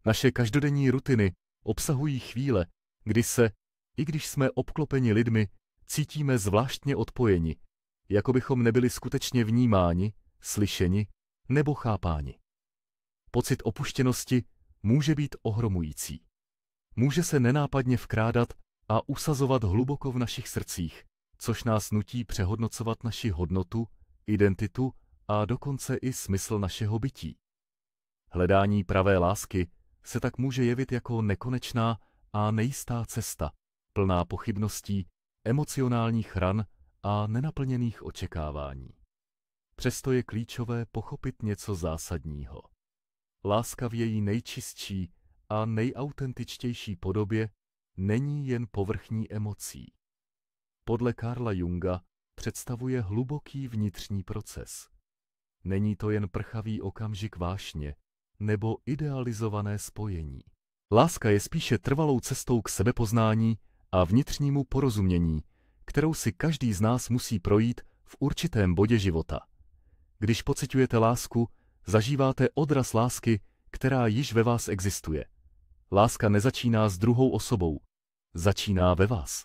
Naše každodenní rutiny obsahují chvíle, kdy se, i když jsme obklopeni lidmi, cítíme zvláštně odpojeni, jako bychom nebyli skutečně vnímáni, slyšeni nebo chápáni. Pocit opuštěnosti může být ohromující. Může se nenápadně vkrádat a usazovat hluboko v našich srdcích, což nás nutí přehodnocovat naši hodnotu, identitu a dokonce i smysl našeho bytí. Hledání pravé lásky se tak může jevit jako nekonečná a nejistá cesta, plná pochybností, emocionálních ran a nenaplněných očekávání. Přesto je klíčové pochopit něco zásadního. Láska v její nejčistší a nejautentičtější podobě není jen povrchní emocí. Podle Carla Junga představuje hluboký vnitřní proces. Není to jen prchavý okamžik vášně nebo idealizované spojení. Láska je spíše trvalou cestou k sebepoznání a vnitřnímu porozumění, kterou si každý z nás musí projít v určitém bodě života. Když pociťujete lásku, zažíváte odraz lásky, která již ve vás existuje. Láska nezačíná s druhou osobou, začíná ve vás.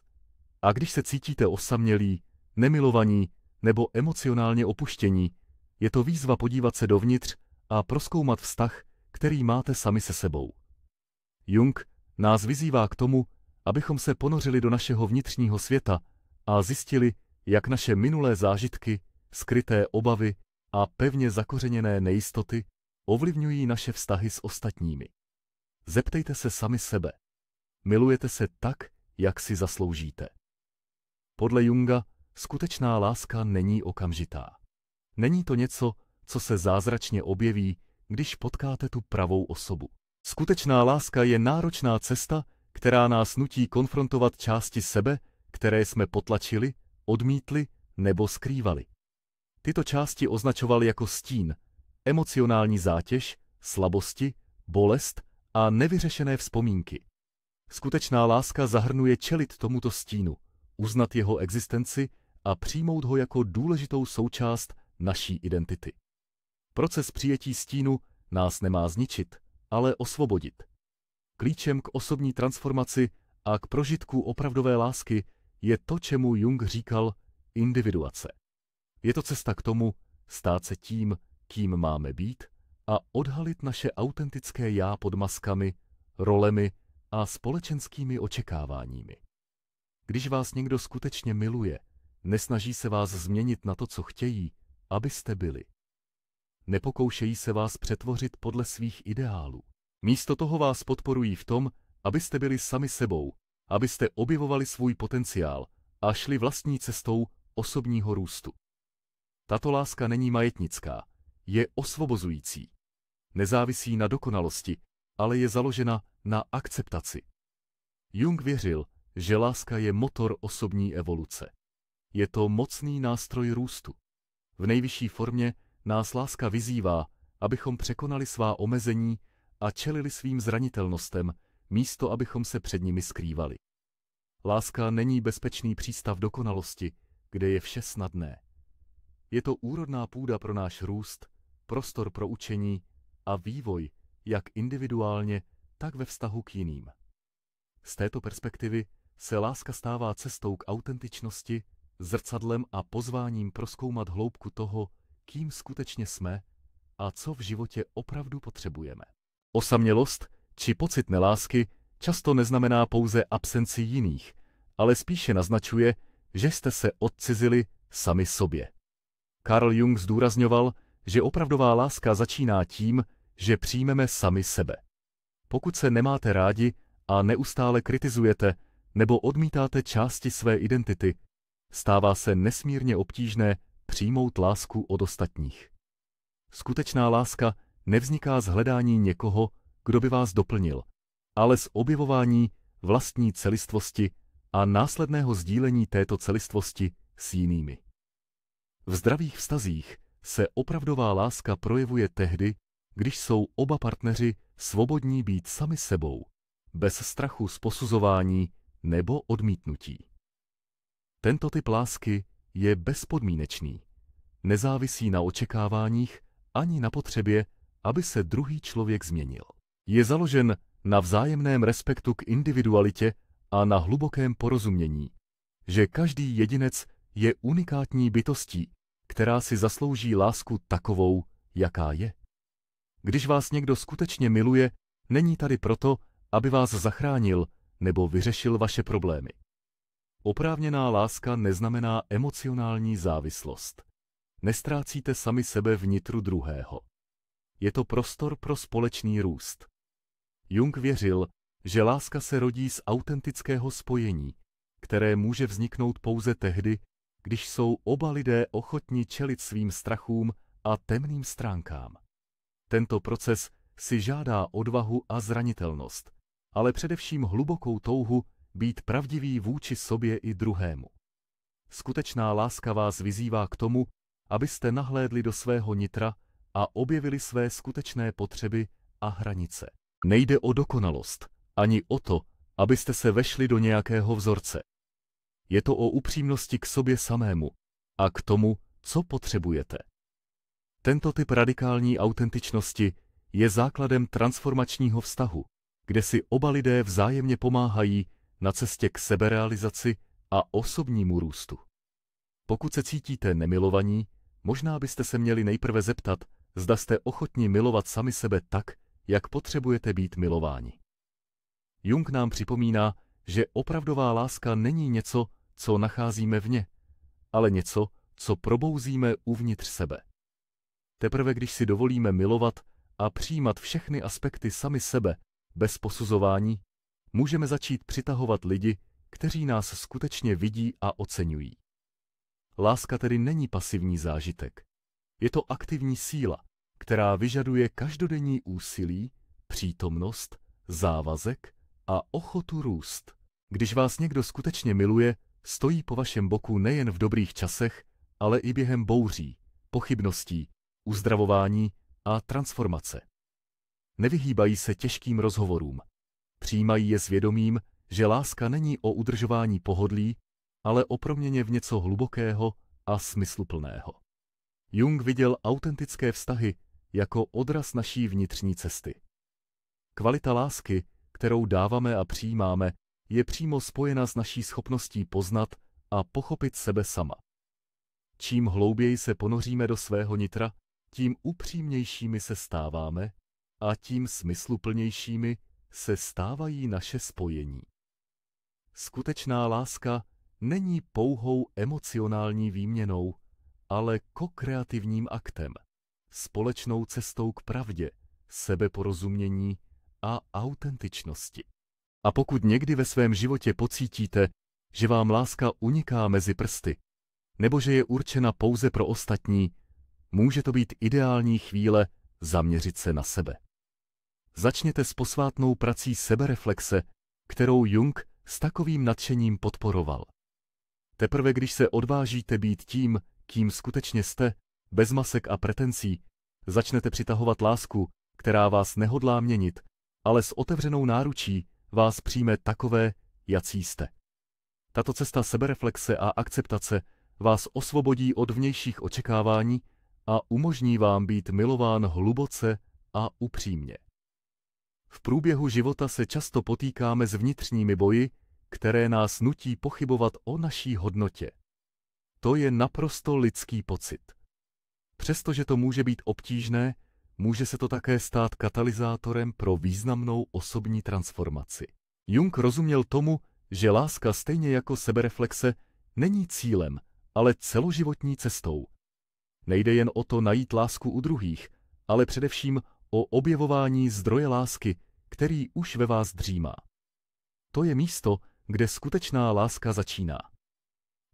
A když se cítíte osamělí, nemilovaní nebo emocionálně opuštění, je to výzva podívat se dovnitř a prozkoumat vztah, který máte sami se sebou. Jung nás vyzývá k tomu, abychom se ponořili do našeho vnitřního světa a zjistili, jak naše minulé zážitky, skryté obavy a pevně zakořeněné nejistoty ovlivňují naše vztahy s ostatními. Zeptejte se sami sebe. Milujete se tak, jak si zasloužíte? Podle Junga skutečná láska není okamžitá. Není to něco, co se zázračně objeví, když potkáte tu pravou osobu. Skutečná láska je náročná cesta, která nás nutí konfrontovat části sebe, které jsme potlačili, odmítli nebo skrývali. Tyto části označoval jako stín, emocionální zátěž, slabosti, bolest a nevyřešené vzpomínky. Skutečná láska zahrnuje čelit tomuto stínu, uznat jeho existenci a přijmout ho jako důležitou součást naší identity. Proces přijetí stínu nás nemá zničit, ale osvobodit. Klíčem k osobní transformaci a k prožitku opravdové lásky je to, čemu Jung říkal individuace. Je to cesta k tomu, stát se tím, kým máme být, a odhalit naše autentické já pod maskami, rolemi a společenskými očekáváními. Když vás někdo skutečně miluje, nesnaží se vás změnit na to, co chtějí, abyste byli. Nepokoušejí se vás přetvořit podle svých ideálů. Místo toho vás podporují v tom, abyste byli sami sebou, abyste objevovali svůj potenciál a šli vlastní cestou osobního růstu. Tato láska není majetnická, je osvobozující. Nezávisí na dokonalosti, ale je založena na akceptaci. Jung věřil, že láska je motor osobní evoluce. Je to mocný nástroj růstu. V nejvyšší formě nás láska vyzývá, abychom překonali svá omezení a čelili svým zranitelnostem, místo abychom se před nimi skrývali. Láska není bezpečný přístav dokonalosti, kde je vše snadné. Je to úrodná půda pro náš růst, prostor pro učení a vývoj, jak individuálně, tak ve vztahu k jiným. Z této perspektivy se láska stává cestou k autentičnosti, zrcadlem a pozváním prozkoumat hloubku toho, kým skutečně jsme a co v životě opravdu potřebujeme. Osamělost či pocit nelásky často neznamená pouze absenci jiných, ale spíše naznačuje, že jste se odcizili sami sobě. Carl Jung zdůrazňoval, že opravdová láska začíná tím, že přijmeme sami sebe. Pokud se nemáte rádi a neustále kritizujete nebo odmítáte části své identity, stává se nesmírně obtížné přijmout lásku od ostatních. Skutečná láska nevzniká z hledání někoho, kdo by vás doplnil, ale z objevování vlastní celistvosti a následného sdílení této celistvosti s jinými. V zdravých vztazích se opravdová láska projevuje tehdy, když jsou oba partneři svobodní být sami sebou, bez strachu z posuzování nebo odmítnutí. Tento typ lásky je bezpodmínečný, nezávisí na očekáváních ani na potřebě, aby se druhý člověk změnil. Je založen na vzájemném respektu k individualitě a na hlubokém porozumění, že každý jedinec je unikátní bytostí, která si zaslouží lásku takovou, jaká je. Když vás někdo skutečně miluje, není tady proto, aby vás zachránil nebo vyřešil vaše problémy. Oprávněná láska neznamená emocionální závislost. Nestrácíte sami sebe v nitru druhého. Je to prostor pro společný růst. Jung věřil, že láska se rodí z autentického spojení, které může vzniknout pouze tehdy, když jsou oba lidé ochotni čelit svým strachům a temným stránkám. Tento proces si žádá odvahu a zranitelnost, ale především hlubokou touhu být pravdivý vůči sobě i druhému. Skutečná láska vás vyzývá k tomu, abyste nahlédli do svého nitra a objevili své skutečné potřeby a hranice. Nejde o dokonalost, ani o to, abyste se vešli do nějakého vzorce. Je to o upřímnosti k sobě samému a k tomu, co potřebujete. Tento typ radikální autentičnosti je základem transformačního vztahu, kde si oba lidé vzájemně pomáhají na cestě k seberealizaci a osobnímu růstu. Pokud se cítíte nemilovaní, možná byste se měli nejprve zeptat, zda jste ochotni milovat sami sebe tak, jak potřebujete být milováni. Jung nám připomíná, že opravdová láska není něco, co nacházíme vně, ale něco, co probouzíme uvnitř sebe. Teprve když si dovolíme milovat a přijímat všechny aspekty sami sebe, bez posuzování, můžeme začít přitahovat lidi, kteří nás skutečně vidí a oceňují. Láska tedy není pasivní zážitek. Je to aktivní síla, která vyžaduje každodenní úsilí, přítomnost, závazek a ochotu růst. Když vás někdo skutečně miluje, stojí po vašem boku nejen v dobrých časech, ale i během bouří, pochybností, uzdravování a transformace. Nevyhýbají se těžkým rozhovorům. Přijímají je s vědomím, že láska není o udržování pohodlí, ale o proměně v něco hlubokého a smysluplného. Jung viděl autentické vztahy jako odraz naší vnitřní cesty. Kvalita lásky, kterou dáváme a přijímáme, je přímo spojena s naší schopností poznat a pochopit sebe sama. Čím hlouběji se ponoříme do svého nitra, tím upřímnějšími se stáváme a tím smysluplnějšími se stávají naše spojení. Skutečná láska není pouhou emocionální výměnou, ale kokreativním aktem, společnou cestou k pravdě, sebeporozumění a autentičnosti. A pokud někdy ve svém životě pocítíte, že vám láska uniká mezi prsty, nebo že je určena pouze pro ostatní, může to být ideální chvíle zaměřit se na sebe. Začněte s posvátnou prací sebereflexe, kterou Jung s takovým nadšením podporoval. Teprve když se odvážíte být tím, kým skutečně jste, bez masek a pretencí, začnete přitahovat lásku, která vás nehodlá měnit, ale s otevřenou náručí vás přijme takové, jací jste. Tato cesta sebereflexe a akceptace vás osvobodí od vnějších očekávání a umožní vám být milován hluboce a upřímně. V průběhu života se často potýkáme s vnitřními boji, které nás nutí pochybovat o naší hodnotě. To je naprosto lidský pocit. Přestože to může být obtížné, může se to také stát katalyzátorem pro významnou osobní transformaci. Jung rozuměl tomu, že láska stejně jako sebereflexe není cílem, ale celoživotní cestou. Nejde jen o to najít lásku u druhých, ale především o objevování zdroje lásky, který už ve vás dřímá. To je místo, kde skutečná láska začíná.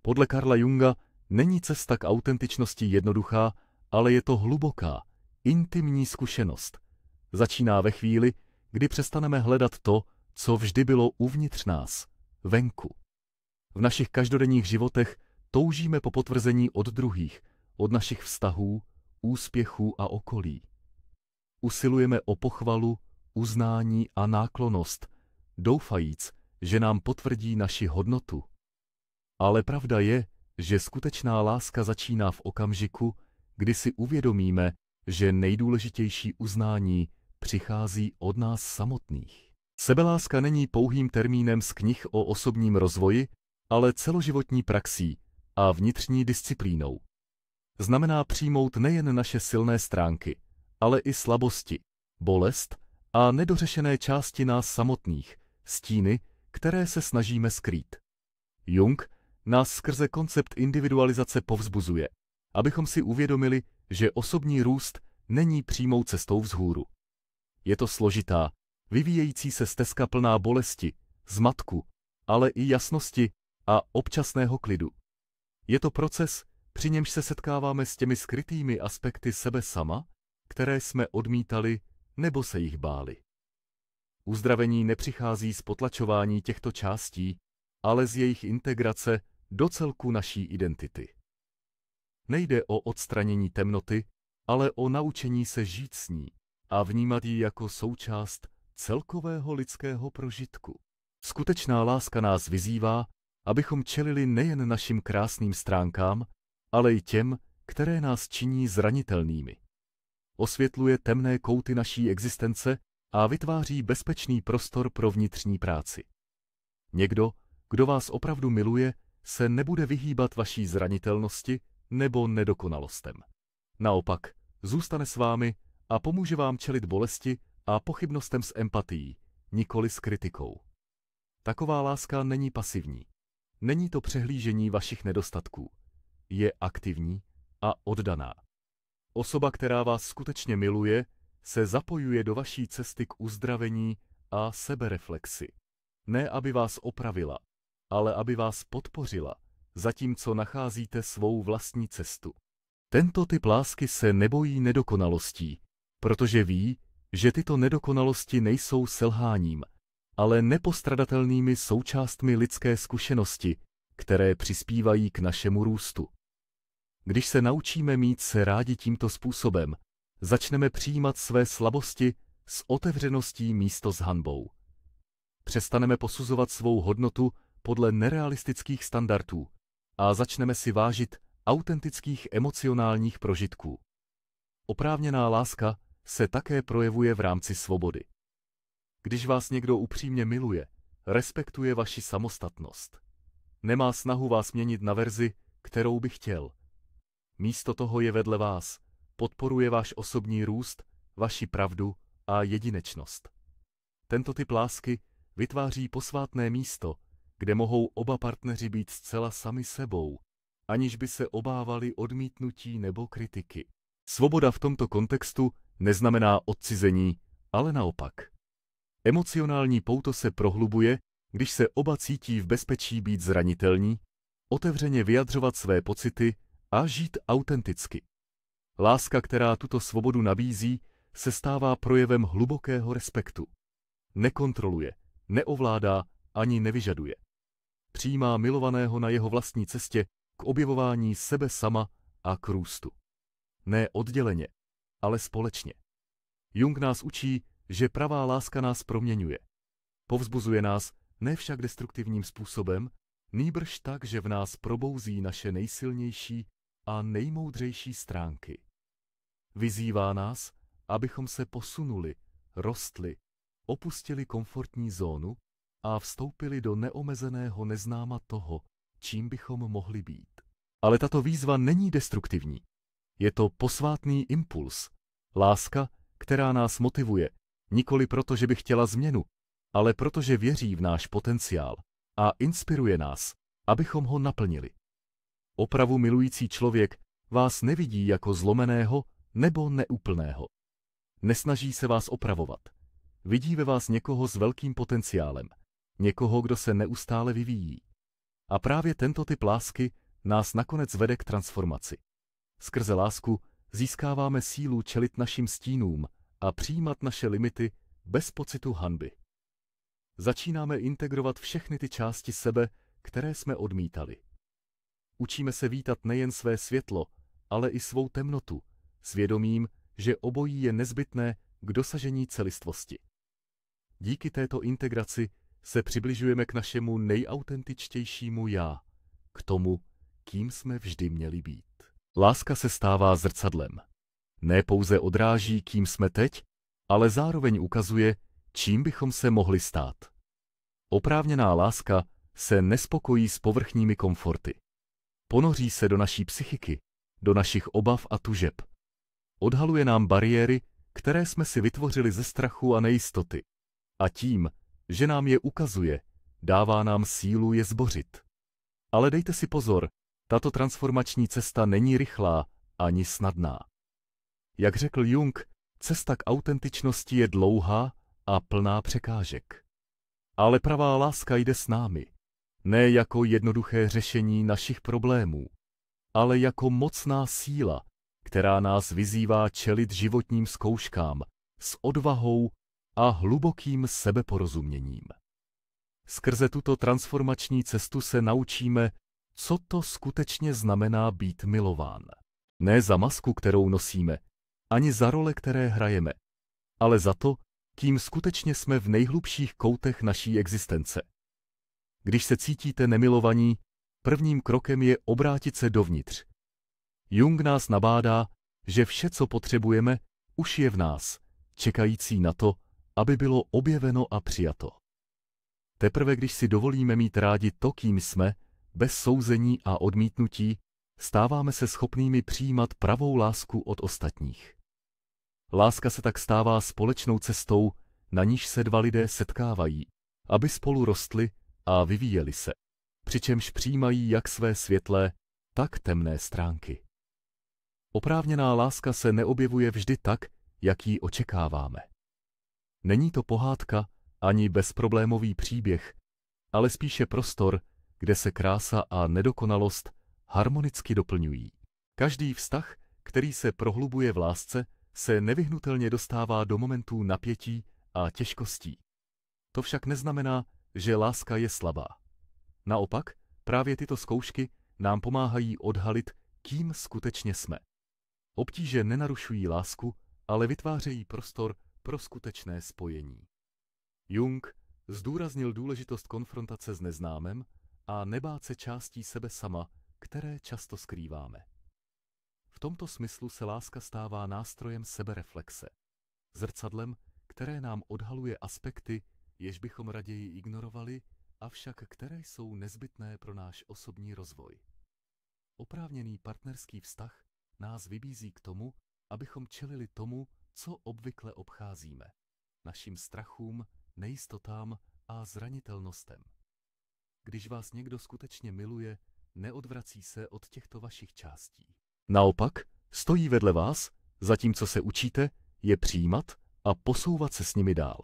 Podle Carla Junga není cesta k autentičnosti jednoduchá, ale je to hluboká, intimní zkušenost. Začíná ve chvíli, kdy přestaneme hledat to, co vždy bylo uvnitř nás, venku. V našich každodenních životech toužíme po potvrzení od druhých, od našich vztahů, úspěchů a okolí. Usilujeme o pochvalu, uznání a náklonnost, doufajíc, že nám potvrdí naši hodnotu. Ale pravda je, že skutečná láska začíná v okamžiku, kdy si uvědomíme, že nejdůležitější uznání přichází od nás samotných. Sebeláska není pouhým termínem z knih o osobním rozvoji, ale celoživotní praxí a vnitřní disciplínou. Znamená přijmout nejen naše silné stránky, ale i slabosti, bolest a nedořešené části nás samotných, stíny, které se snažíme skrýt. Jung nás skrze koncept individualizace povzbuzuje, abychom si uvědomili, že osobní růst není přímou cestou vzhůru. Je to složitá, vyvíjející se stezka plná bolesti, zmatku, ale i jasnosti a občasného klidu. Je to proces, při němž se setkáváme s těmi skrytými aspekty sebe sama, které jsme odmítali nebo se jich báli. Uzdravení nepřichází z potlačování těchto částí, ale z jejich integrace do celku naší identity. Nejde o odstranění temnoty, ale o naučení se žít s ní a vnímat ji jako součást celkového lidského prožitku. Skutečná láska nás vyzývá, abychom čelili nejen našim krásným stránkám, ale i těm, které nás činí zranitelnými. Osvětluje temné kouty naší existence a vytváří bezpečný prostor pro vnitřní práci. Někdo, kdo vás opravdu miluje, se nebude vyhýbat vaší zranitelnosti nebo nedokonalostem. Naopak, zůstane s vámi a pomůže vám čelit bolesti a pochybnostem s empatií, nikoli s kritikou. Taková láska není pasivní. Není to přehlížení vašich nedostatků. Je aktivní a oddaná. Osoba, která vás skutečně miluje, se zapojuje do vaší cesty k uzdravení a sebereflexi. Ne, aby vás opravila, ale aby vás podpořila, zatímco nacházíte svou vlastní cestu. Tento typ lásky se nebojí nedokonalostí, protože ví, že tyto nedokonalosti nejsou selháním, ale nepostradatelnými součástmi lidské zkušenosti, které přispívají k našemu růstu. Když se naučíme mít se rádi tímto způsobem, začneme přijímat své slabosti s otevřeností místo s hanbou. Přestaneme posuzovat svou hodnotu podle nerealistických standardů a začneme si vážit autentických emocionálních prožitků. Oprávněná láska se také projevuje v rámci svobody. Když vás někdo upřímně miluje, respektuje vaši samostatnost. Nemá snahu vás měnit na verzi, kterou by chtěl. Místo toho je vedle vás, podporuje váš osobní růst, vaši pravdu a jedinečnost. Tento typ lásky vytváří posvátné místo, kde mohou oba partneři být zcela sami sebou, aniž by se obávali odmítnutí nebo kritiky. Svoboda v tomto kontextu neznamená odcizení, ale naopak. Emocionální pouto se prohlubuje, když se oba cítí v bezpečí být zranitelní, otevřeně vyjadřovat své pocity a žít autenticky. Láska, která tuto svobodu nabízí, se stává projevem hlubokého respektu. Nekontroluje, neovládá ani nevyžaduje. Přijímá milovaného na jeho vlastní cestě k objevování sebe sama a k růstu. Ne odděleně, ale společně. Jung nás učí, že pravá láska nás proměňuje. Povzbuzuje nás ne však destruktivním způsobem, nýbrž tak, že v nás probouzí naše nejsilnější a nejmoudřejší stránky. Vyzývá nás, abychom se posunuli, rostli, opustili komfortní zónu a vstoupili do neomezeného neznáma toho, čím bychom mohli být. Ale tato výzva není destruktivní. Je to posvátný impuls, láska, která nás motivuje, nikoli proto, že by chtěla změnu, ale protože věří v náš potenciál a inspiruje nás, abychom ho naplnili. Opravu milující člověk vás nevidí jako zlomeného nebo neúplného. Nesnaží se vás opravovat. Vidí ve vás někoho s velkým potenciálem, někoho, kdo se neustále vyvíjí. A právě tento typ lásky nás nakonec vede k transformaci. Skrze lásku získáváme sílu čelit našim stínům a přijímat naše limity bez pocitu hanby. Začínáme integrovat všechny ty části sebe, které jsme odmítali. Učíme se vítat nejen své světlo, ale i svou temnotu, s vědomím, že obojí je nezbytné k dosažení celistvosti. Díky této integraci se přibližujeme k našemu nejautentičtějšímu já, k tomu, kým jsme vždy měli být. Láska se stává zrcadlem. Ne pouze odráží, kým jsme teď, ale zároveň ukazuje, čím bychom se mohli stát. Oprávněná láska se nespokojí s povrchními komforty. Ponoří se do naší psychiky, do našich obav a tužeb. Odhaluje nám bariéry, které jsme si vytvořili ze strachu a nejistoty. A tím, že nám je ukazuje, dává nám sílu je zbořit. Ale dejte si pozor, tato transformační cesta není rychlá ani snadná. Jak řekl Jung, cesta k autentičnosti je dlouhá a plná překážek. Ale pravá láska jde s námi, ne jako jednoduché řešení našich problémů, ale jako mocná síla, která nás vyzývá čelit životním zkouškám s odvahou a hlubokým sebeporozuměním. Skrze tuto transformační cestu se naučíme, co to skutečně znamená být milován. Ne za masku, kterou nosíme, ani za role, které hrajeme, ale za to, kým skutečně jsme v nejhlubších koutech naší existence. Když se cítíte nemilovaní, prvním krokem je obrátit se dovnitř. Jung nás nabádá, že vše, co potřebujeme, už je v nás, čekající na to, aby bylo objeveno a přijato. Teprve když si dovolíme mít rádi to, kým jsme, bez souzení a odmítnutí, stáváme se schopnými přijímat pravou lásku od ostatních. Láska se tak stává společnou cestou, na níž se dva lidé setkávají, aby spolu rostli a vyvíjeli se, přičemž přijímají jak své světlé, tak temné stránky. Oprávněná láska se neobjevuje vždy tak, jak ji očekáváme. Není to pohádka ani bezproblémový příběh, ale spíše prostor, kde se krása a nedokonalost harmonicky doplňují. Každý vztah, který se prohlubuje v lásce, se nevyhnutelně dostává do momentů napětí a těžkostí. To však neznamená, že láska je slabá. Naopak, právě tyto zkoušky nám pomáhají odhalit, kým skutečně jsme. Obtíže nenarušují lásku, ale vytvářejí prostor pro skutečné spojení. Jung zdůraznil důležitost konfrontace s neznámým a nebát se částí sebe sama, které často skrýváme. V tomto smyslu se láska stává nástrojem sebereflexe, zrcadlem, které nám odhaluje aspekty, jež bychom raději ignorovali, avšak které jsou nezbytné pro náš osobní rozvoj. Oprávněný partnerský vztah nás vybízí k tomu, abychom čelili tomu, co obvykle obcházíme, našim strachům, nejistotám a zranitelnostem. Když vás někdo skutečně miluje, neodvrací se od těchto vašich částí. Naopak, stojí vedle vás, zatímco se učíte, je přijímat a posouvat se s nimi dál.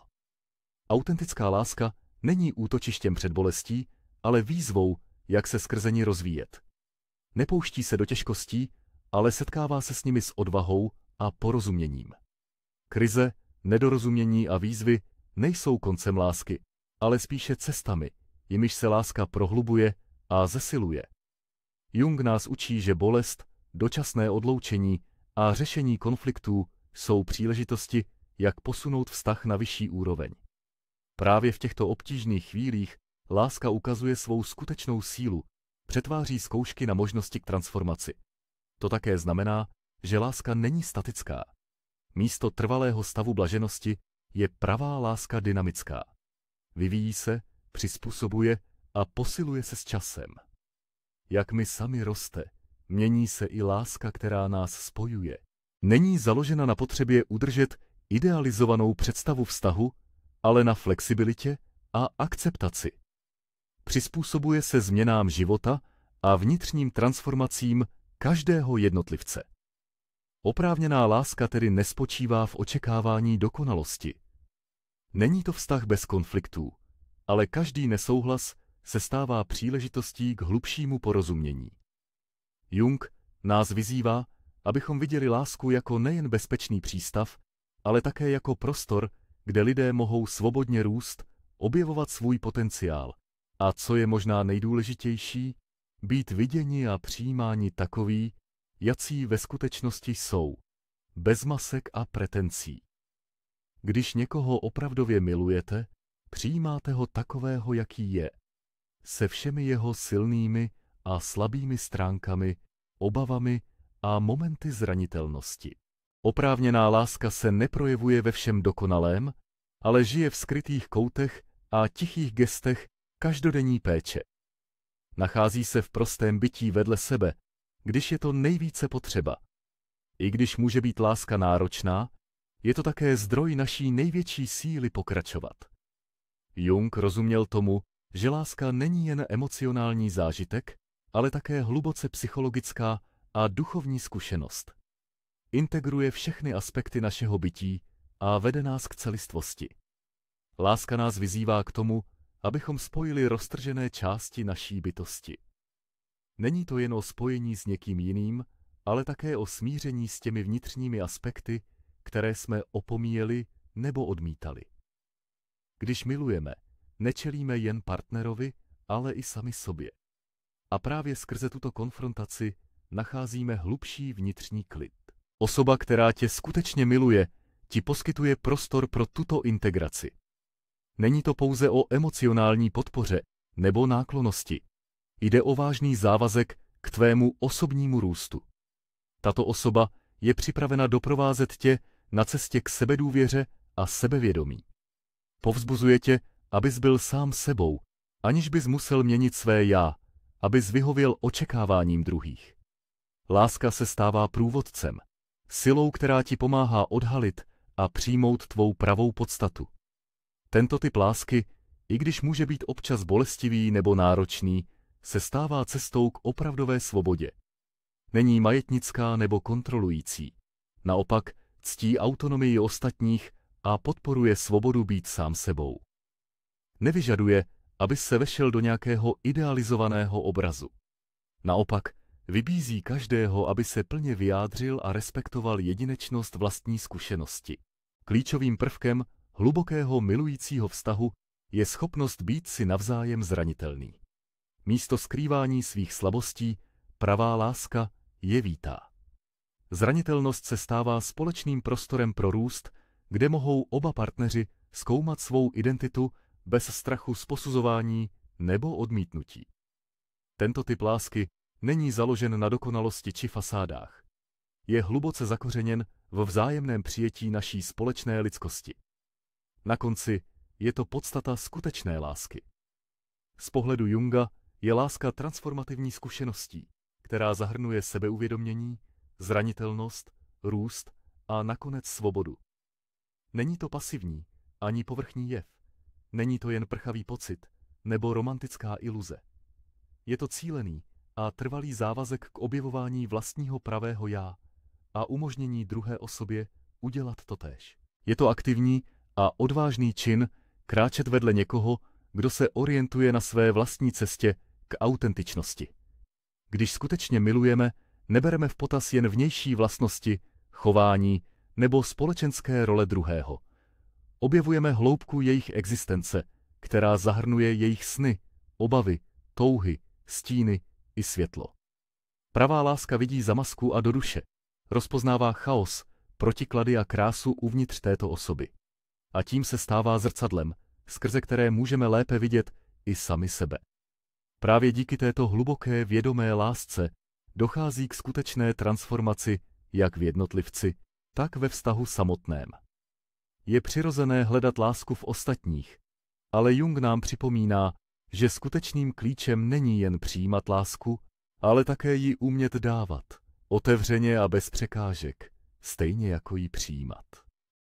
Autentická láska není útočištěm před bolestí, ale výzvou, jak se skrze ní rozvíjet. Nepouští se do těžkostí, ale setkává se s nimi s odvahou a porozuměním. Krize, nedorozumění a výzvy nejsou koncem lásky, ale spíše cestami, jimiž se láska prohlubuje a zesiluje. Jung nás učí, že bolest, dočasné odloučení a řešení konfliktů jsou příležitosti, jak posunout vztah na vyšší úroveň. Právě v těchto obtížných chvílích láska ukazuje svou skutečnou sílu, přetváří zkoušky na možnosti k transformaci. To také znamená, že láska není statická. Místo trvalého stavu blaženosti je pravá láska dynamická. Vyvíjí se, přizpůsobuje a posiluje se s časem. Jak my sami roste, mění se i láska, která nás spojuje. Není založena na potřebě udržet idealizovanou představu vztahu, ale na flexibilitě a akceptaci. Přizpůsobuje se změnám života a vnitřním transformacím každého jednotlivce. Oprávněná láska tedy nespočívá v očekávání dokonalosti. Není to vztah bez konfliktů, ale každý nesouhlas se stává příležitostí k hlubšímu porozumění. Jung nás vyzývá, abychom viděli lásku jako nejen bezpečný přístav, ale také jako prostor, kde lidé mohou svobodně růst, objevovat svůj potenciál a, co je možná nejdůležitější, být viděni a přijímáni takoví, jací ve skutečnosti jsou, bez masek a pretencí. Když někoho opravdově milujete, přijímáte ho takového, jaký je, se všemi jeho silnými a slabými stránkami, obavami a momenty zranitelnosti. Oprávněná láska se neprojevuje ve všem dokonalém, ale žije v skrytých koutech a tichých gestech každodenní péče. Nachází se v prostém bytí vedle sebe, když je to nejvíce potřeba. I když může být láska náročná, je to také zdroj naší největší síly pokračovat. Jung rozuměl tomu, že láska není jen emocionální zážitek, ale také hluboce psychologická a duchovní zkušenost. Integruje všechny aspekty našeho bytí a vede nás k celistvosti. Láska nás vyzývá k tomu, abychom spojili roztržené části naší bytosti. Není to jen o spojení s někým jiným, ale také o smíření s těmi vnitřními aspekty, které jsme opomíjeli nebo odmítali. Když milujeme, nečelíme jen partnerovi, ale i sami sobě. A právě skrze tuto konfrontaci nacházíme hlubší vnitřní klid. Osoba, která tě skutečně miluje, ti poskytuje prostor pro tuto integraci. Není to pouze o emocionální podpoře nebo náklonnosti. Jde o vážný závazek k tvému osobnímu růstu. Tato osoba je připravena doprovázet tě na cestě k sebedůvěře a sebevědomí. Povzbuzuje tě, abys byl sám sebou, aniž bys musel měnit své já, abys vyhověl očekáváním druhých. Láska se stává průvodcem, silou, která ti pomáhá odhalit a přijmout tvou pravou podstatu. Tento typ lásky, i když může být občas bolestivý nebo náročný, se stává cestou k opravdové svobodě. Není majetnická nebo kontrolující. Naopak ctí autonomii ostatních a podporuje svobodu být sám sebou. Nevyžaduje, aby se vešel do nějakého idealizovaného obrazu. Naopak vybízí každého, aby se plně vyjádřil a respektoval jedinečnost vlastní zkušenosti. Klíčovým prvkem hlubokého milujícího vztahu je schopnost být si navzájem zranitelný. Místo skrývání svých slabostí pravá láska je vítá. Zranitelnost se stává společným prostorem pro růst, kde mohou oba partneři zkoumat svou identitu bez strachu z posuzování nebo odmítnutí. Tento typ lásky není založen na dokonalosti či fasádách. Je hluboce zakořeněn v vzájemném přijetí naší společné lidskosti. Na konci je to podstata skutečné lásky. Z pohledu Junga je láska transformativní zkušeností, která zahrnuje sebeuvědomění, zranitelnost, růst a nakonec svobodu. Není to pasivní, ani povrchní jev. Není to jen prchavý pocit nebo romantická iluze. Je to cílený a trvalý závazek k objevování vlastního pravého já a umožnění druhé osobě udělat totéž. Je to aktivní a odvážný čin kráčet vedle někoho, kdo se orientuje na své vlastní cestě k autentičnosti. Když skutečně milujeme, nebereme v potaz jen vnější vlastnosti, chování nebo společenské role druhého. Objevujeme hloubku jejich existence, která zahrnuje jejich sny, obavy, touhy, stíny i světlo. Pravá láska vidí za masku a do duše, rozpoznává chaos, protiklady a krásu uvnitř této osoby. A tím se stává zrcadlem, skrze které můžeme lépe vidět i sami sebe. Právě díky této hluboké vědomé lásce dochází k skutečné transformaci jak v jednotlivci, tak ve vztahu samotném. Je přirozené hledat lásku v ostatních, ale Jung nám připomíná, že skutečným klíčem není jen přijímat lásku, ale také ji umět dávat, otevřeně a bez překážek, stejně jako ji přijímat.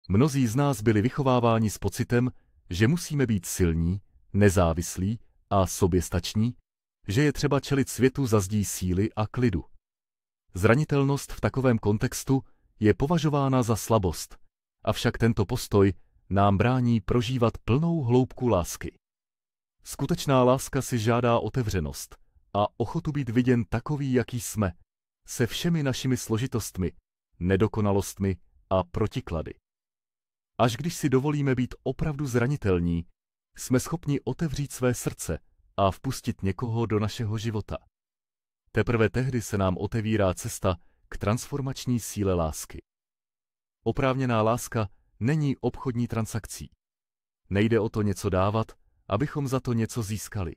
Mnozí z nás byli vychováváni s pocitem, že musíme být silní, nezávislí a soběstační, že je třeba čelit světu za zdí síly a klidu. Zranitelnost v takovém kontextu je považována za slabost, avšak tento postoj nám brání prožívat plnou hloubku lásky. Skutečná láska si žádá otevřenost a ochotu být viděn takový, jaký jsme, se všemi našimi složitostmi, nedokonalostmi a protiklady. Až když si dovolíme být opravdu zranitelní, jsme schopni otevřít své srdce a vpustit někoho do našeho života. Teprve tehdy se nám otevírá cesta k transformační síle lásky. Oprávněná láska není obchodní transakcí. Nejde o to něco dávat, abychom za to něco získali.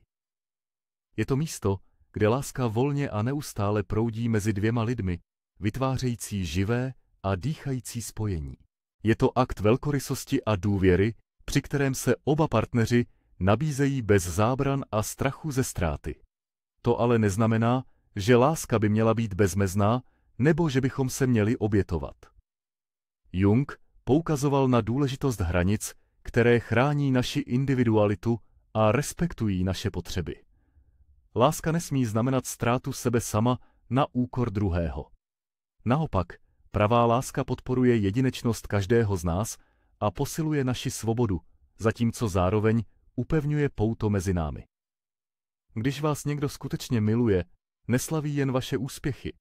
Je to místo, kde láska volně a neustále proudí mezi dvěma lidmi, vytvářející živé a dýchající spojení. Je to akt velkorysosti a důvěry, při kterém se oba partneři nabízejí bez zábran a strachu ze ztráty. To ale neznamená, že láska by měla být bezmezná nebo že bychom se měli obětovat. Jung poukazoval na důležitost hranic, které chrání naši individualitu a respektují naše potřeby. Láska nesmí znamenat ztrátu sebe sama na úkor druhého. Naopak, pravá láska podporuje jedinečnost každého z nás a posiluje naši svobodu, zatímco zároveň upevňuje pouto mezi námi. Když vás někdo skutečně miluje, neslaví jen vaše úspěchy,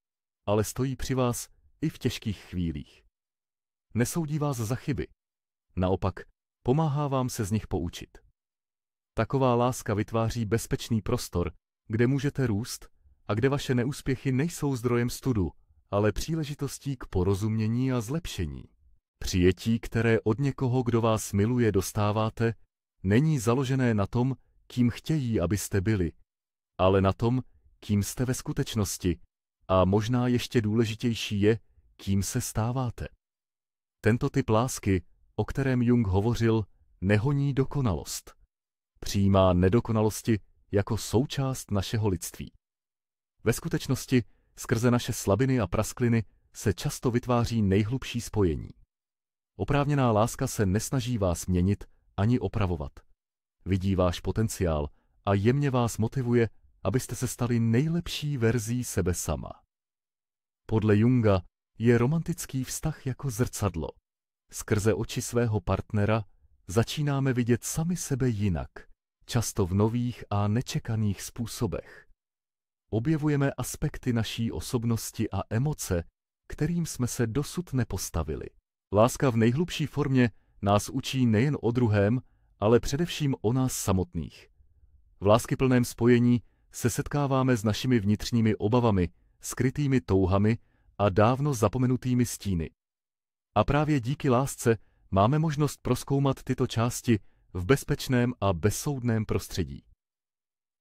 ale stojí při vás i v těžkých chvílích. Nesoudí vás za chyby, naopak pomáhá vám se z nich poučit. Taková láska vytváří bezpečný prostor, kde můžete růst a kde vaše neúspěchy nejsou zdrojem studu, ale příležitostí k porozumění a zlepšení. Přijetí, které od někoho, kdo vás miluje, dostáváte, není založené na tom, kým chtějí, abyste byli, ale na tom, kým jste ve skutečnosti, a možná ještě důležitější je, kým se stáváte. Tento typ lásky, o kterém Jung hovořil, nehoní dokonalost. Přijímá nedokonalosti jako součást našeho lidství. Ve skutečnosti, skrze naše slabiny a praskliny se často vytváří nejhlubší spojení. Oprávněná láska se nesnaží vás měnit ani opravovat. Vidí váš potenciál a jemně vás motivuje, abyste se stali nejlepší verzí sebe sama. Podle Junga je romantický vztah jako zrcadlo. Skrze oči svého partnera začínáme vidět sami sebe jinak, často v nových a nečekaných způsobech. Objevujeme aspekty naší osobnosti a emoce, kterým jsme se dosud nepostavili. Láska v nejhlubší formě nás učí nejen o druhém, ale především o nás samotných. V láskyplném spojení se setkáváme s našimi vnitřními obavami, skrytými touhami a dávno zapomenutými stíny. A právě díky lásce máme možnost prozkoumat tyto části v bezpečném a bezsoudném prostředí.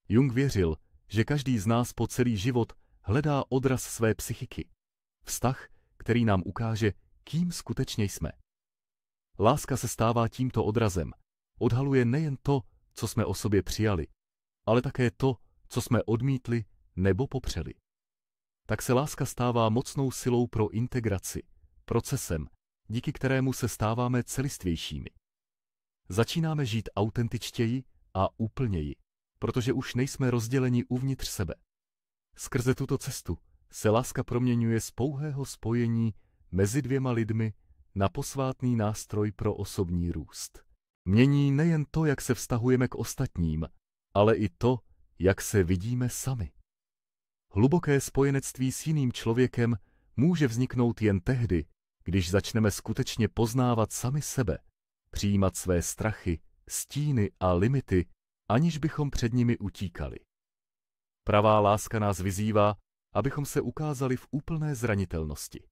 Jung věřil, že každý z nás po celý život hledá odraz své psychiky. Vztah, který nám ukáže, kým skutečně jsme. Láska se stává tímto odrazem. Odhaluje nejen to, co jsme o sobě přijali, ale také to, co jsme odmítli nebo popřeli. Tak se láska stává mocnou silou pro integraci, procesem, díky kterému se stáváme celistvějšími. Začínáme žít autentičtěji a úplněji, protože už nejsme rozděleni uvnitř sebe. Skrze tuto cestu se láska proměňuje z pouhého spojení mezi dvěma lidmi na posvátný nástroj pro osobní růst. Mění nejen to, jak se vztahujeme k ostatním, ale i to, jak se vidíme sami. Hluboké spojenectví s jiným člověkem může vzniknout jen tehdy, když začneme skutečně poznávat sami sebe, přijímat své strachy, stíny a limity, aniž bychom před nimi utíkali. Pravá láska nás vyzývá, abychom se ukázali v úplné zranitelnosti.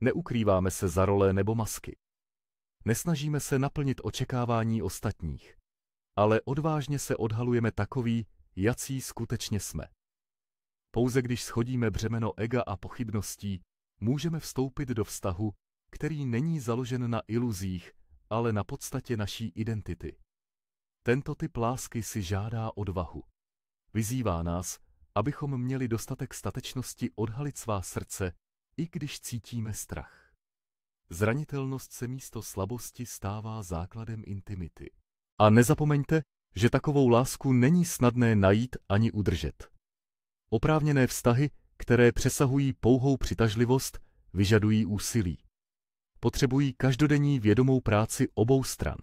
Neukrýváme se za role nebo masky. Nesnažíme se naplnit očekávání ostatních, ale odvážně se odhalujeme takoví, jací skutečně jsme. Pouze když shodíme břemeno ega a pochybností, můžeme vstoupit do vztahu, který není založen na iluzích, ale na podstatě naší identity. Tento typ lásky si žádá odvahu. Vyzývá nás, abychom měli dostatek statečnosti odhalit svá srdce, i když cítíme strach. Zranitelnost se místo slabosti stává základem intimity. A nezapomeňte, že takovou lásku není snadné najít ani udržet. Oprávněné vztahy, které přesahují pouhou přitažlivost, vyžadují úsilí. Potřebují každodenní vědomou práci obou stran.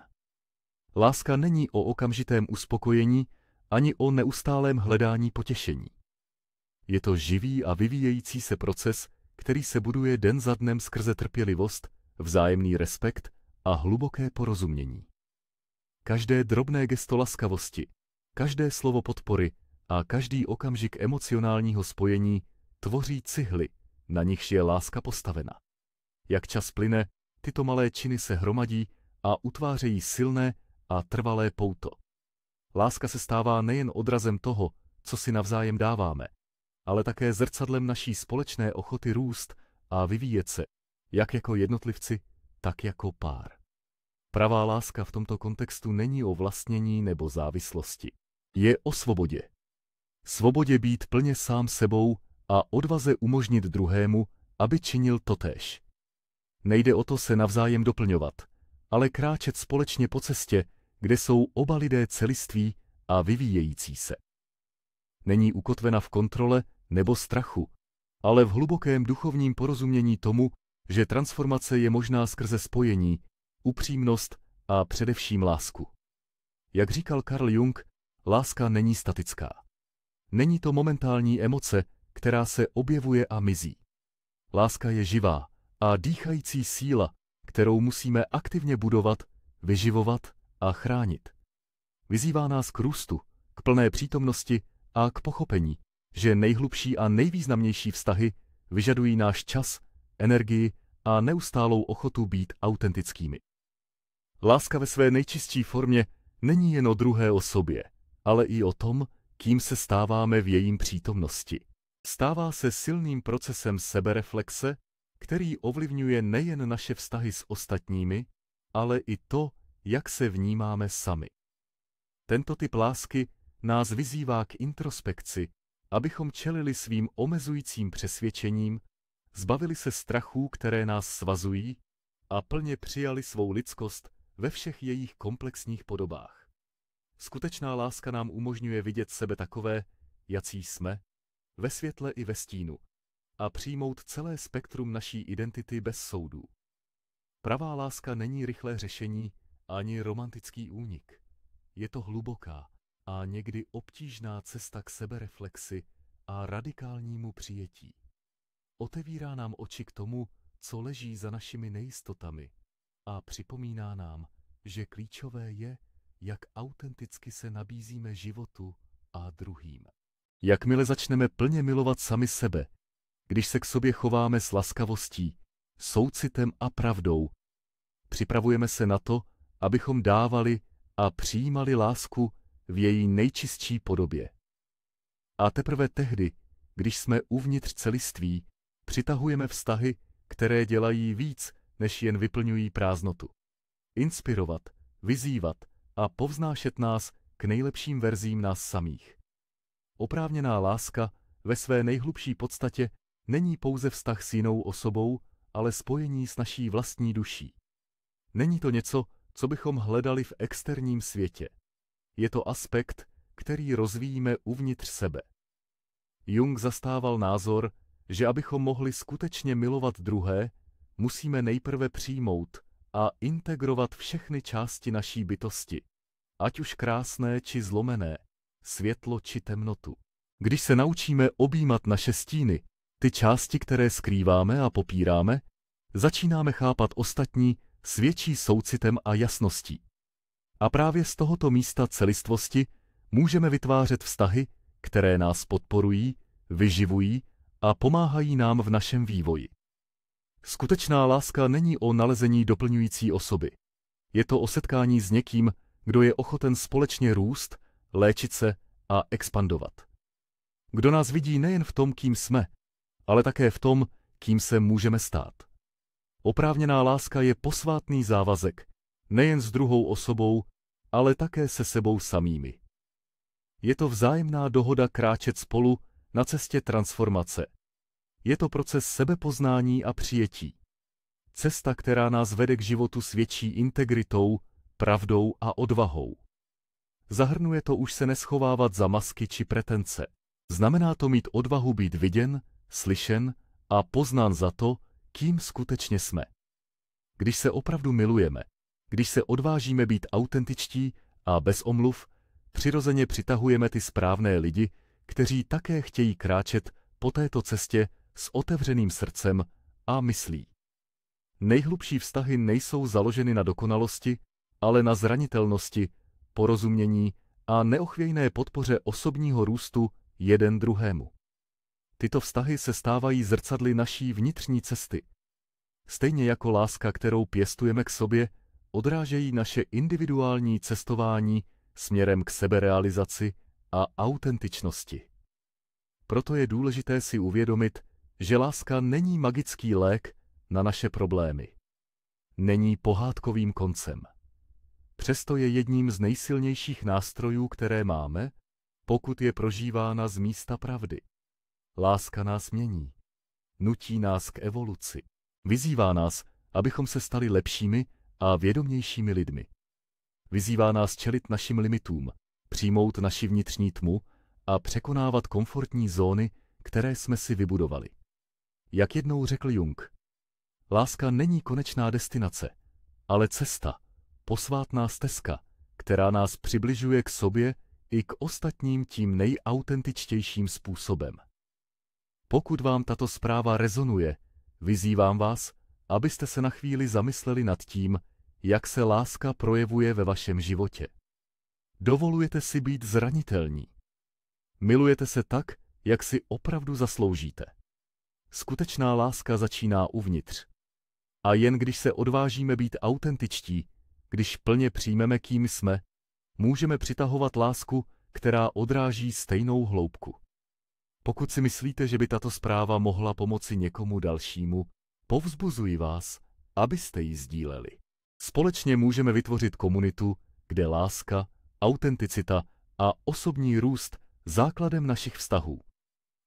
Láska není o okamžitém uspokojení ani o neustálém hledání potěšení. Je to živý a vyvíjející se proces, který se buduje den za dnem skrze trpělivost, vzájemný respekt a hluboké porozumění. Každé drobné gesto laskavosti, každé slovo podpory a každý okamžik emocionálního spojení tvoří cihly, na nichž je láska postavena. Jak čas plyne, tyto malé činy se hromadí a utvářejí silné a trvalé pouto. Láska se stává nejen odrazem toho, co si navzájem dáváme, ale také zrcadlem naší společné ochoty růst a vyvíjet se, jak jako jednotlivci, tak jako pár. Pravá láska v tomto kontextu není o vlastnění nebo závislosti. Je o svobodě. Svobodě být plně sám sebou a odvaze umožnit druhému, aby činil totéž. Nejde o to se navzájem doplňovat, ale kráčet společně po cestě, kde jsou oba lidé celiství a vyvíjející se. Není ukotvena v kontrole nebo strachu, ale v hlubokém duchovním porozumění tomu, že transformace je možná skrze spojení, upřímnost a především lásku. Jak říkal Carl Jung, láska není statická. Není to momentální emoce, která se objevuje a mizí. Láska je živá a dýchající síla, kterou musíme aktivně budovat, vyživovat a chránit. Vyzývá nás k růstu, k plné přítomnosti a k pochopení, že nejhlubší a nejvýznamnější vztahy vyžadují náš čas, energii a neustálou ochotu být autentickými. Láska ve své nejčistší formě není jen o druhé osobě, ale i o tom, kým se stáváme v jejím přítomnosti. Stává se silným procesem sebereflexe, který ovlivňuje nejen naše vztahy s ostatními, ale i to, jak se vnímáme sami. Tento typ lásky nás vyzývá k introspekci, abychom čelili svým omezujícím přesvědčením, zbavili se strachů, které nás svazují, a plně přijali svou lidskost ve všech jejich komplexních podobách. Skutečná láska nám umožňuje vidět sebe takové, jací jsme, ve světle i ve stínu, a přijmout celé spektrum naší identity bez soudů. Pravá láska není rychlé řešení ani romantický únik. Je to hluboká a někdy obtížná cesta k sebereflexi a radikálnímu přijetí. Otevírá nám oči k tomu, co leží za našimi nejistotami, a připomíná nám, že klíčové je, jak autenticky se nabízíme životu a druhým. Jakmile začneme plně milovat sami sebe, když se k sobě chováme s laskavostí, soucitem a pravdou, připravujeme se na to, abychom dávali a přijímali lásku v její nejčistší podobě. A teprve tehdy, když jsme uvnitř celiství, přitahujeme vztahy, které dělají víc, než jen vyplňují prázdnotu. Inspirovat, vyzývat a povznášet nás k nejlepším verzím nás samých. Oprávněná láska ve své nejhlubší podstatě není pouze vztah s jinou osobou, ale spojení s naší vlastní duší. Není to něco, co bychom hledali v externím světě. Je to aspekt, který rozvíjíme uvnitř sebe. Jung zastával názor, že abychom mohli skutečně milovat druhé, musíme nejprve přijmout a integrovat všechny části naší bytosti, ať už krásné či zlomené, světlo či temnotu. Když se naučíme objímat naše stíny, ty části, které skrýváme a popíráme, začínáme chápat ostatní s větší soucitem a jasností. A právě z tohoto místa celistvosti můžeme vytvářet vztahy, které nás podporují, vyživují a pomáhají nám v našem vývoji. Skutečná láska není o nalezení doplňující osoby. Je to o setkání s někým, kdo je ochoten společně růst, léčit se a expandovat. Kdo nás vidí nejen v tom, kým jsme, ale také v tom, kým se můžeme stát. Oprávněná láska je posvátný závazek, nejen s druhou osobou, ale také se sebou samými. Je to vzájemná dohoda kráčet spolu na cestě transformace. Je to proces sebepoznání a přijetí. Cesta, která nás vede k životu s větší integritou, pravdou a odvahou. Zahrnuje to už se neschovávat za masky či pretence. Znamená to mít odvahu být viděn, slyšen a poznán za to, kým skutečně jsme. Když se opravdu milujeme, když se odvážíme být autentičtí a bez omluv, přirozeně přitahujeme ty správné lidi, kteří také chtějí kráčet po této cestě s otevřeným srdcem a myslí. Nejhlubší vztahy nejsou založeny na dokonalosti, ale na zranitelnosti, porozumění a neochvějné podpoře osobního růstu jeden druhému. Tyto vztahy se stávají zrcadly naší vnitřní cesty. Stejně jako láska, kterou pěstujeme k sobě, odrážejí naše individuální cestování směrem k seberealizaci a autentičnosti. Proto je důležité si uvědomit, že láska není magický lék na naše problémy. Není pohádkovým koncem. Přesto je jedním z nejsilnějších nástrojů, které máme, pokud je prožívána z místa pravdy. Láska nás mění. Nutí nás k evoluci. Vyzývá nás, abychom se stali lepšími a vědomějšími lidmi. Vyzývá nás čelit našim limitům, přijmout naši vnitřní tmu a překonávat komfortní zóny, které jsme si vybudovali. Jak jednou řekl Jung, láska není konečná destinace, ale cesta, posvátná stezka, která nás přibližuje k sobě i k ostatním tím nejautentičtějším způsobem. Pokud vám tato zpráva rezonuje, vyzývám vás, abyste se na chvíli zamysleli nad tím, jak se láska projevuje ve vašem životě. Dovolujete si být zranitelní. Milujete se tak, jak si opravdu zasloužíte. Skutečná láska začíná uvnitř. A jen když se odvážíme být autentičtí, když plně přijmeme, kým jsme, můžeme přitahovat lásku, která odráží stejnou hloubku. Pokud si myslíte, že by tato zpráva mohla pomoci někomu dalšímu, povzbuzuji vás, abyste ji sdíleli. Společně můžeme vytvořit komunitu, kde láska, autenticita a osobní růst základem našich vztahů.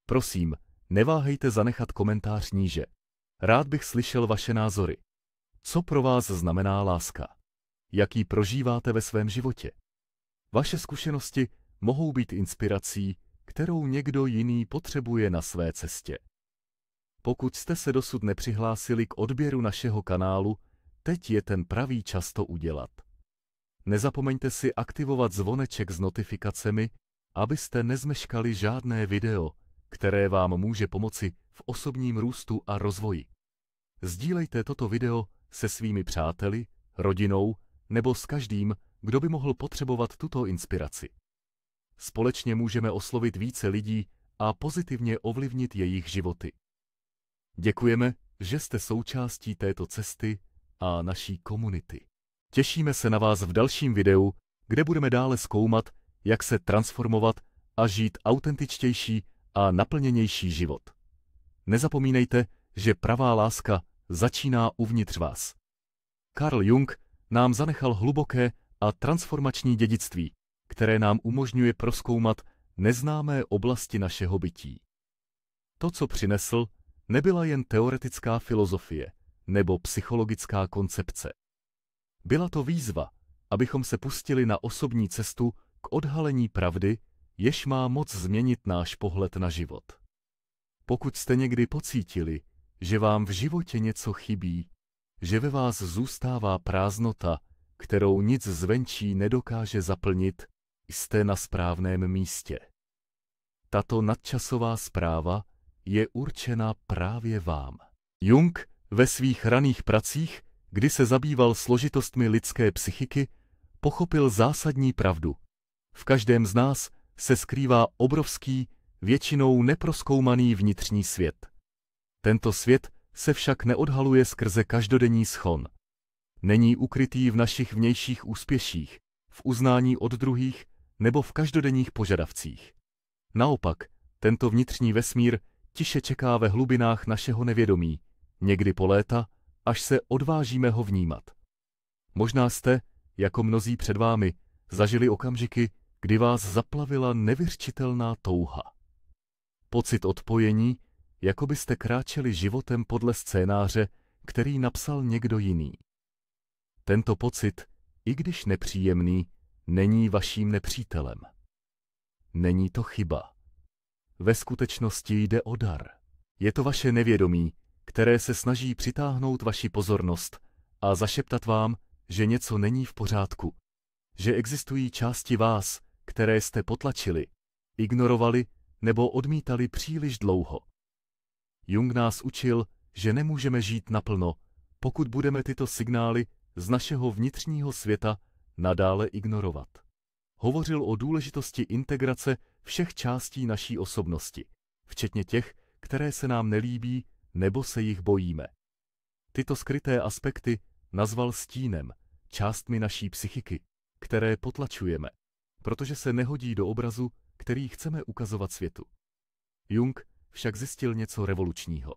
Prosím, neváhejte zanechat komentář níže. Rád bych slyšel vaše názory. Co pro vás znamená láska? Jak ji prožíváte ve svém životě? Vaše zkušenosti mohou být inspirací, kterou někdo jiný potřebuje na své cestě. Pokud jste se dosud nepřihlásili k odběru našeho kanálu, teď je ten pravý čas to udělat. Nezapomeňte si aktivovat zvoneček s notifikacemi, abyste nezmeškali žádné video, které vám může pomoci v osobním růstu a rozvoji. Sdílejte toto video se svými přáteli, rodinou nebo s každým, kdo by mohl potřebovat tuto inspiraci. Společně můžeme oslovit více lidí a pozitivně ovlivnit jejich životy. Děkujeme, že jste součástí této cesty a naší komunity. Těšíme se na vás v dalším videu, kde budeme dále zkoumat, jak se transformovat a žít autentičtější a naplněnější život. Nezapomínejte, že pravá láska začíná uvnitř vás. Carl Jung nám zanechal hluboké a transformační dědictví, které nám umožňuje prozkoumat neznámé oblasti našeho bytí. To, co přinesl, nebyla jen teoretická filozofie nebo psychologická koncepce. Byla to výzva, abychom se pustili na osobní cestu k odhalení pravdy, jež má moc změnit náš pohled na život. Pokud jste někdy pocítili, že vám v životě něco chybí, že ve vás zůstává prázdnota, kterou nic zvenčí nedokáže zaplnit, jste na správném místě. Tato nadčasová zpráva je určena právě vám. Jung ve svých raných pracích, kdy se zabýval složitostmi lidské psychiky, pochopil zásadní pravdu. V každém z nás se skrývá obrovský, většinou neprozkoumaný vnitřní svět. Tento svět se však neodhaluje skrze každodenní schon. Není ukrytý v našich vnějších úspěších, v uznání od druhých nebo v každodenních požadavcích. Naopak, tento vnitřní vesmír tiše čeká ve hlubinách našeho nevědomí, někdy po léta, až se odvážíme ho vnímat. Možná jste, jako mnozí před vámi, zažili okamžiky, kdy vás zaplavila nevyřčitelná touha. Pocit odpojení, jako byste kráčeli životem podle scénáře, který napsal někdo jiný. Tento pocit, i když nepříjemný, není vaším nepřítelem. Není to chyba. Ve skutečnosti jde o dar. Je to vaše nevědomí, které se snaží přitáhnout vaši pozornost a zašeptat vám, že něco není v pořádku, že existují části vás, které jste potlačili, ignorovali nebo odmítali příliš dlouho. Jung nás učil, že nemůžeme žít naplno, pokud budeme tyto signály z našeho vnitřního světa nadále ignorovat. Hovořil o důležitosti integrace všech částí naší osobnosti, včetně těch, které se nám nelíbí nebo se jich bojíme. Tyto skryté aspekty nazval stínem, částmi naší psychiky, které potlačujeme, protože se nehodí do obrazu, který chceme ukazovat světu. Jung však zjistil něco revolučního.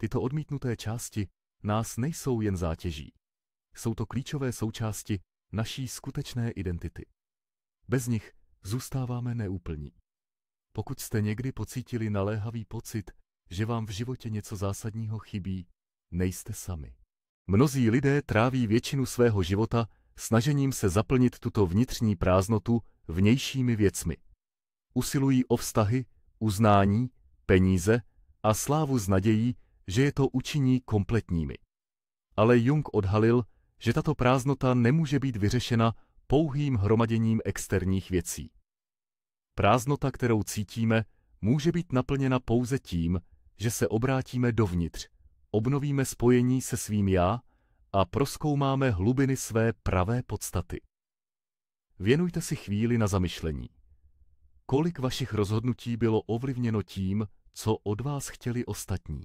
Tyto odmítnuté části nás nejsou jen zátěží. Jsou to klíčové součásti naší skutečné identity. Bez nich zůstáváme neúplní. Pokud jste někdy pocítili naléhavý pocit, že vám v životě něco zásadního chybí, nejste sami. Mnozí lidé tráví většinu svého života snažením se zaplnit tuto vnitřní prázdnotu vnějšími věcmi. Usilují o vztahy, uznání, peníze a slávu s nadějí, že je to učiní kompletními. Ale Jung odhalil, že tato prázdnota nemůže být vyřešena pouhým hromaděním externích věcí. Prázdnota, kterou cítíme, může být naplněna pouze tím, že se obrátíme dovnitř, obnovíme spojení se svým já a prozkoumáme hlubiny své pravé podstaty. Věnujte si chvíli na zamyšlení. Kolik vašich rozhodnutí bylo ovlivněno tím, co od vás chtěli ostatní?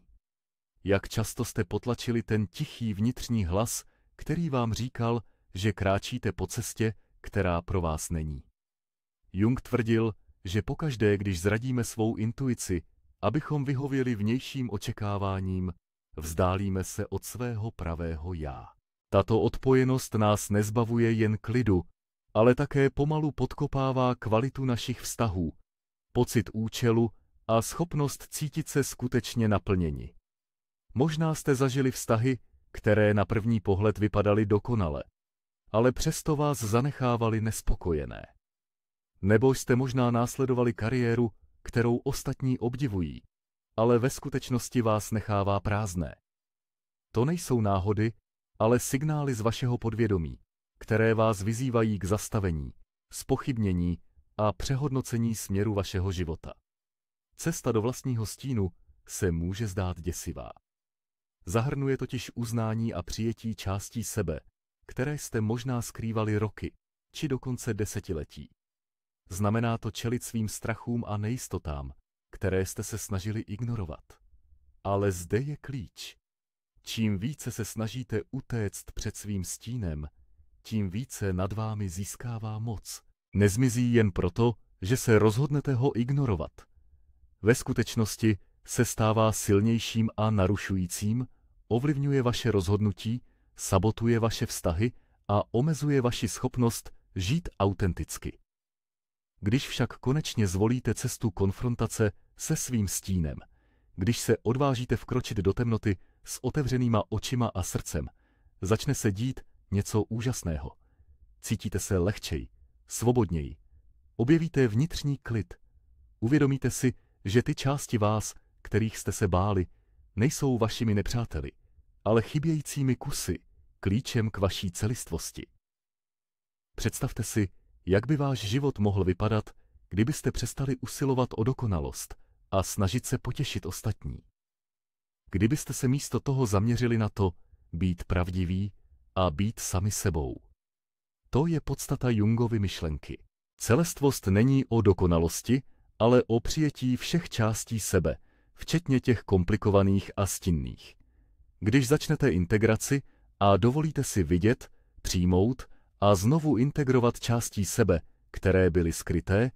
Jak často jste potlačili ten tichý vnitřní hlas, který vám říkal, že kráčíte po cestě, která pro vás není? Jung tvrdil, že pokaždé, když zradíme svou intuici, abychom vyhověli vnějším očekáváním, vzdálíme se od svého pravého já. Tato odpojenost nás nezbavuje jen klidu, ale také pomalu podkopává kvalitu našich vztahů, pocit účelu a schopnost cítit se skutečně naplněni. Možná jste zažili vztahy, které na první pohled vypadaly dokonale, ale přesto vás zanechávali nespokojené. Nebo jste možná následovali kariéru, kterou ostatní obdivují, ale ve skutečnosti vás nechává prázdné. To nejsou náhody, ale signály z vašeho podvědomí, které vás vyzývají k zastavení, zpochybnění a přehodnocení směru vašeho života. Cesta do vlastního stínu se může zdát děsivá. Zahrnuje totiž uznání a přijetí částí sebe, které jste možná skrývali roky, či dokonce desetiletí. Znamená to čelit svým strachům a nejistotám, které jste se snažili ignorovat. Ale zde je klíč. Čím více se snažíte utéct před svým stínem, tím více nad vámi získává moc. Nezmizí jen proto, že se rozhodnete ho ignorovat. Ve skutečnosti se stává silnějším a narušujícím, ovlivňuje vaše rozhodnutí, sabotuje vaše vztahy a omezuje vaši schopnost žít autenticky. Když však konečně zvolíte cestu konfrontace se svým stínem, když se odvážíte vkročit do temnoty s otevřenýma očima a srdcem, začne se dít něco úžasného. Cítíte se lehčej, svobodněji. Objevíte vnitřní klid. Uvědomíte si, že ty části vás, kterých jste se báli, nejsou vašimi nepřáteli, ale chybějícími kusy, klíčem k vaší celistvosti. Představte si, jak by váš život mohl vypadat, kdybyste přestali usilovat o dokonalost a snažit se potěšit ostatní. Kdybyste se místo toho zaměřili na to, být pravdiví a být sami sebou. To je podstata Jungovy myšlenky. Celistvost není o dokonalosti, ale o přijetí všech částí sebe, včetně těch komplikovaných a stinných. Když začnete integraci a dovolíte si vidět, přijmout a znovu integrovat částí sebe, které byly skryté,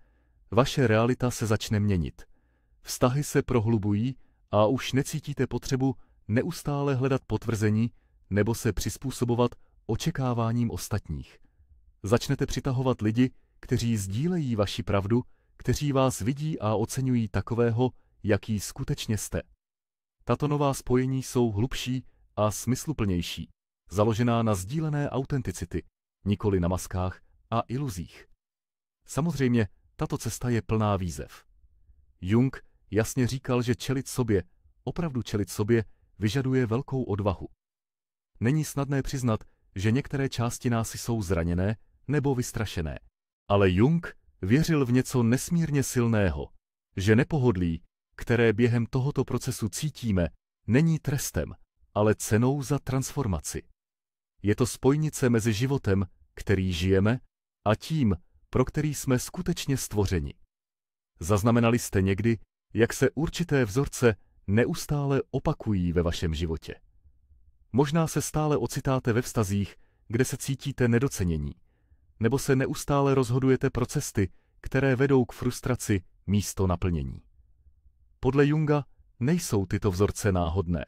vaše realita se začne měnit. Vztahy se prohlubují a už necítíte potřebu neustále hledat potvrzení nebo se přizpůsobovat očekáváním ostatních. Začnete přitahovat lidi, kteří sdílejí vaši pravdu, kteří vás vidí a oceňují takového, jaký skutečně jste. Tato nová spojení jsou hlubší a smysluplnější, založená na sdílené autenticity, nikoli na maskách a iluzích. Samozřejmě, tato cesta je plná výzev. Jung jasně říkal, že čelit sobě, opravdu čelit sobě, vyžaduje velkou odvahu. Není snadné přiznat, že některé části nás jsou zraněné nebo vystrašené. Ale Jung věřil v něco nesmírně silného, že nepohodlí, které během tohoto procesu cítíme, není trestem, ale cenou za transformaci. Je to spojnice mezi životem, který žijeme, a tím, pro který jsme skutečně stvořeni. Zaznamenali jste někdy, jak se určité vzorce neustále opakují ve vašem životě. Možná se stále ocitáte ve vztazích, kde se cítíte nedocenění, nebo se neustále rozhodujete pro cesty, které vedou k frustraci místo naplnění. Podle Junga nejsou tyto vzorce náhodné.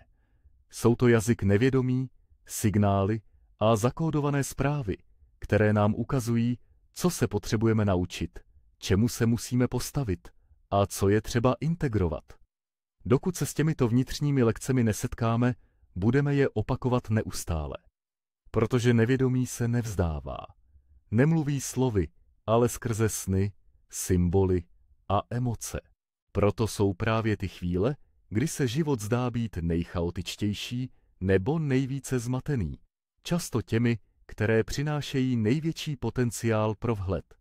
Jsou to jazyk nevědomí, signály a zakódované zprávy, které nám ukazují, co se potřebujeme naučit, čemu se musíme postavit a co je třeba integrovat. Dokud se s těmito vnitřními lekcemi nesetkáme, budeme je opakovat neustále. Protože nevědomí se nevzdává. Nemluví slovy, ale skrze sny, symboly a emoce. Proto jsou právě ty chvíle, kdy se život zdá být nejchaotičtější nebo nejvíce zmatený. Často těmi, které přinášejí největší potenciál pro vhled.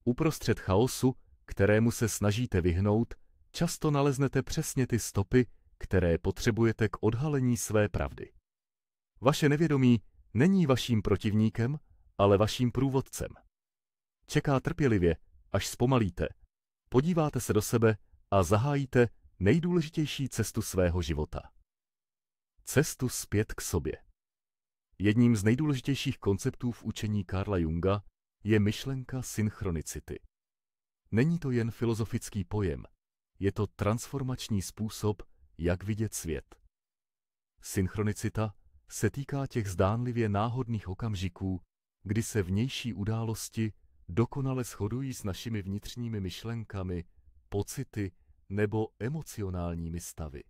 Uprostřed chaosu, kterému se snažíte vyhnout, často naleznete přesně ty stopy, které potřebujete k odhalení své pravdy. Vaše nevědomí není vaším protivníkem, ale vaším průvodcem. Čeká trpělivě, až zpomalíte, podíváte se do sebe a zahájíte nejdůležitější cestu svého života. Cestu zpět k sobě. Jedním z nejdůležitějších konceptů v učení Carla Junga je myšlenka synchronicity. Není to jen filozofický pojem, je to transformační způsob, jak vidět svět. Synchronicita se týká těch zdánlivě náhodných okamžiků, kdy se vnější události dokonale shodují s našimi vnitřními myšlenkami, pocity nebo emocionálními stavy.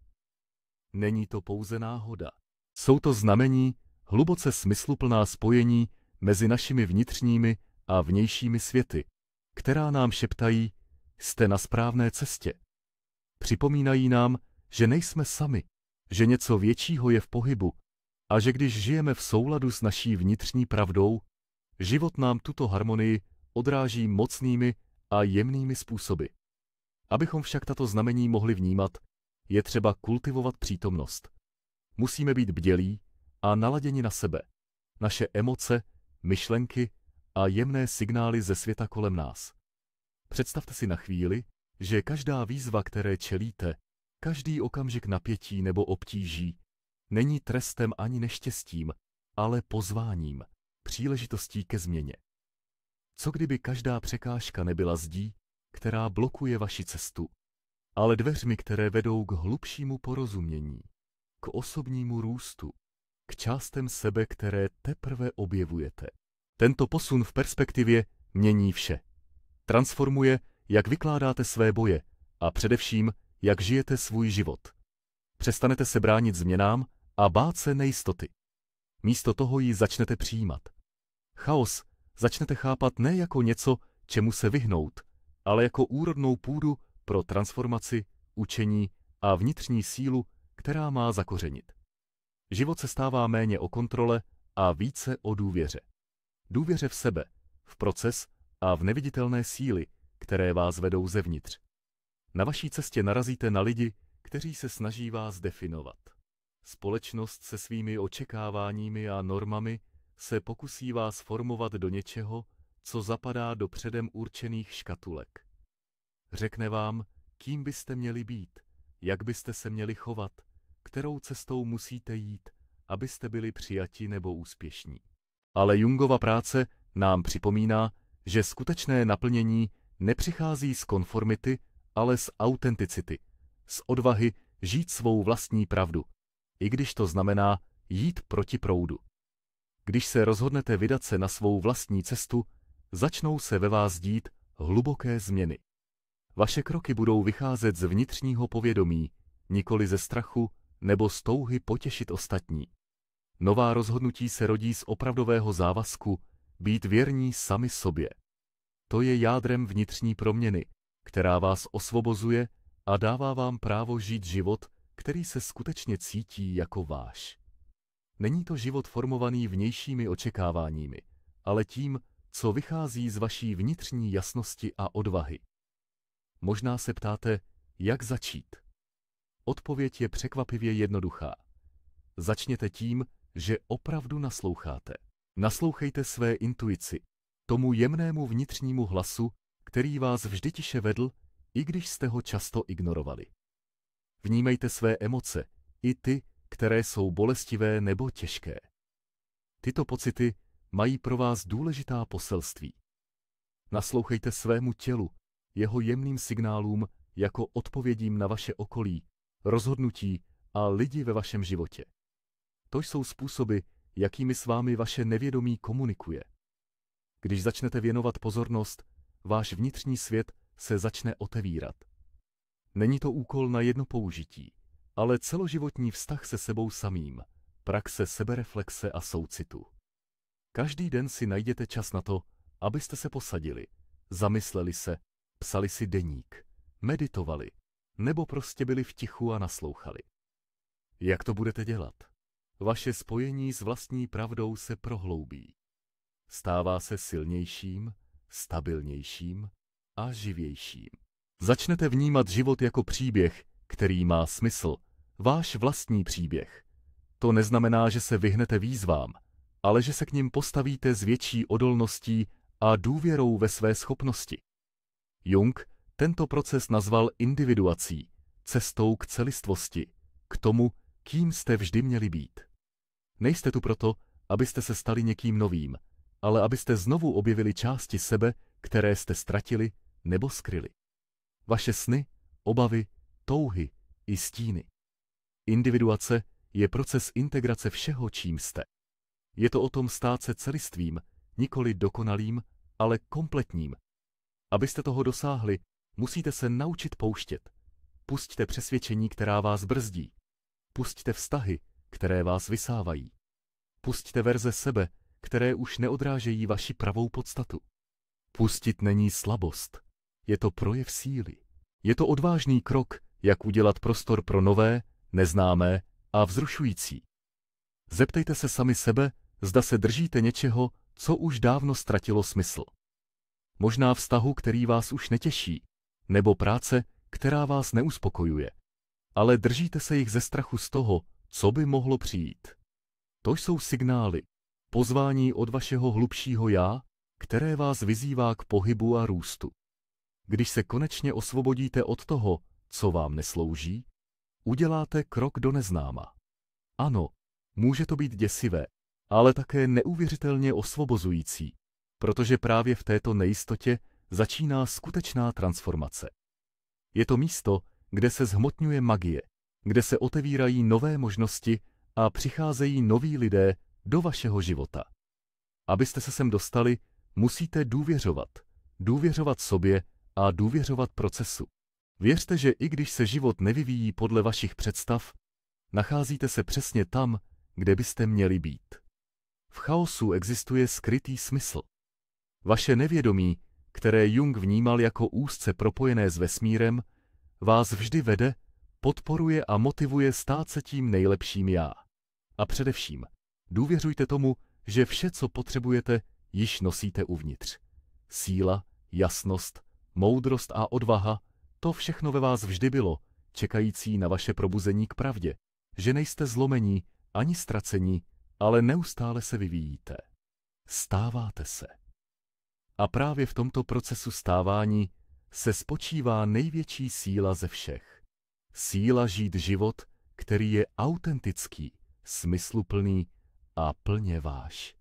Není to pouze náhoda. Jsou to znamení, hluboce smysluplná spojení mezi našimi vnitřními a vnějšími světy, která nám šeptají, jste na správné cestě. Připomínají nám, že nejsme sami, že něco většího je v pohybu a že když žijeme v souladu s naší vnitřní pravdou, život nám tuto harmonii odráží mocnými a jemnými způsoby. Abychom však tato znamení mohli vnímat, je třeba kultivovat přítomnost. Musíme být bdělí a naladěni na sebe, naše emoce, myšlenky a jemné signály ze světa kolem nás. Představte si na chvíli, že každá výzva, které čelíte, každý okamžik napětí nebo obtíží, není trestem ani neštěstím, ale pozváním, příležitostí ke změně. Co kdyby každá překážka nebyla zdí, která blokuje vaši cestu, ale dveřmi, které vedou k hlubšímu porozumění, k osobnímu růstu, k částem sebe, které teprve objevujete. Tento posun v perspektivě mění vše. Transformuje, jak vykládáte své boje a především, jak žijete svůj život. Přestanete se bránit změnám a bát se nejistoty. Místo toho ji začnete přijímat. Chaos začnete chápat ne jako něco, čemu se vyhnout, ale jako úrodnou půdu pro transformaci, učení a vnitřní sílu, která má zakořenit. Život se stává méně o kontrole a více o důvěře. Důvěře v sebe, v proces a v neviditelné síly, které vás vedou zevnitř. Na vaší cestě narazíte na lidi, kteří se snaží vás definovat. Společnost se svými očekáváními a normami se pokusí vás formovat do něčeho, co zapadá do předem určených škatulek. Řekne vám, kým byste měli být, jak byste se měli chovat, kterou cestou musíte jít, abyste byli přijati nebo úspěšní. Ale Jungova práce nám připomíná, že skutečné naplnění nepřichází z konformity, ale z autenticity, z odvahy žít svou vlastní pravdu, i když to znamená jít proti proudu. Když se rozhodnete vydat se na svou vlastní cestu, začnou se ve vás dít hluboké změny. Vaše kroky budou vycházet z vnitřního povědomí, nikoli ze strachu nebo z touhy potěšit ostatní. Nová rozhodnutí se rodí z opravdového závazku být věrní sami sobě. To je jádrem vnitřní proměny, která vás osvobozuje a dává vám právo žít život, který se skutečně cítí jako váš. Není to život formovaný vnějšími očekáváními, ale tím, co vychází z vaší vnitřní jasnosti a odvahy. Možná se ptáte, jak začít. Odpověď je překvapivě jednoduchá. Začněte tím, že opravdu nasloucháte. Naslouchejte své intuici, tomu jemnému vnitřnímu hlasu, který vás vždy tiše vedl, i když jste ho často ignorovali. Vnímejte své emoce, i ty, které jsou bolestivé nebo těžké. Tyto pocity mají pro vás důležitá poselství. Naslouchejte svému tělu, jeho jemným signálům jako odpovědím na vaše okolí, rozhodnutí a lidi ve vašem životě. To jsou způsoby, jakými s vámi vaše nevědomí komunikuje. Když začnete věnovat pozornost, váš vnitřní svět se začne otevírat. Není to úkol na jedno použití, ale celoživotní vztah se sebou samým, praxe sebereflexe a soucitu. Každý den si najděte čas na to, abyste se posadili, zamysleli se, psali si deník, meditovali, nebo prostě byli v tichu a naslouchali. Jak to budete dělat? Vaše spojení s vlastní pravdou se prohloubí. Stává se silnějším, stabilnějším a živějším. Začnete vnímat život jako příběh, který má smysl, váš vlastní příběh. To neznamená, že se vyhnete výzvám, ale že se k nim postavíte s větší odolností a důvěrou ve své schopnosti. Jung tento proces nazval individuací, cestou k celistvosti, k tomu, kým jste vždy měli být. Nejste tu proto, abyste se stali někým novým, ale abyste znovu objevili části sebe, které jste ztratili nebo skryli. Vaše sny, obavy, touhy i stíny. Individuace je proces integrace všeho, čím jste. Je to o tom stát se celistvým, nikoli dokonalým, ale kompletním. Abyste toho dosáhli, musíte se naučit pouštět. Pusťte přesvědčení, která vás brzdí. Pusťte vztahy, které vás vysávají. Pusťte verze sebe, které už neodrážejí vaši pravou podstatu. Pustit není slabost. Je to projev síly. Je to odvážný krok, jak udělat prostor pro nové, neznámé a vzrušující. Zeptejte se sami sebe, zda se držíte něčeho, co už dávno ztratilo smysl. Možná vztahu, který vás už netěší, nebo práce, která vás neuspokojuje. Ale držíte se jich ze strachu z toho, co by mohlo přijít. To jsou signály, pozvání od vašeho hlubšího já, které vás vyzývá k pohybu a růstu. Když se konečně osvobodíte od toho, co vám neslouží, uděláte krok do neznáma. Ano, může to být děsivé, ale také neuvěřitelně osvobozující, protože právě v této nejistotě začíná skutečná transformace. Je to místo, kde se zhmotňuje magie, kde se otevírají nové možnosti a přicházejí noví lidé do vašeho života. Abyste se sem dostali, musíte důvěřovat. Důvěřovat sobě a důvěřovat procesu. Věřte, že i když se život nevyvíjí podle vašich představ, nacházíte se přesně tam, kde byste měli být. V chaosu existuje skrytý smysl. Vaše nevědomí, které Jung vnímal jako úzce propojené s vesmírem, vás vždy vede, podporuje a motivuje stát se tím nejlepším já. A především, důvěřujte tomu, že vše, co potřebujete, již nosíte uvnitř. Síla, jasnost, moudrost a odvaha, to všechno ve vás vždy bylo, čekající na vaše probuzení k pravdě, že nejste zlomení ani ztracení, ale neustále se vyvíjíte. Stáváte se. A právě v tomto procesu stávání se spočívá největší síla ze všech. Síla žít život, který je autentický, smysluplný a plně váš.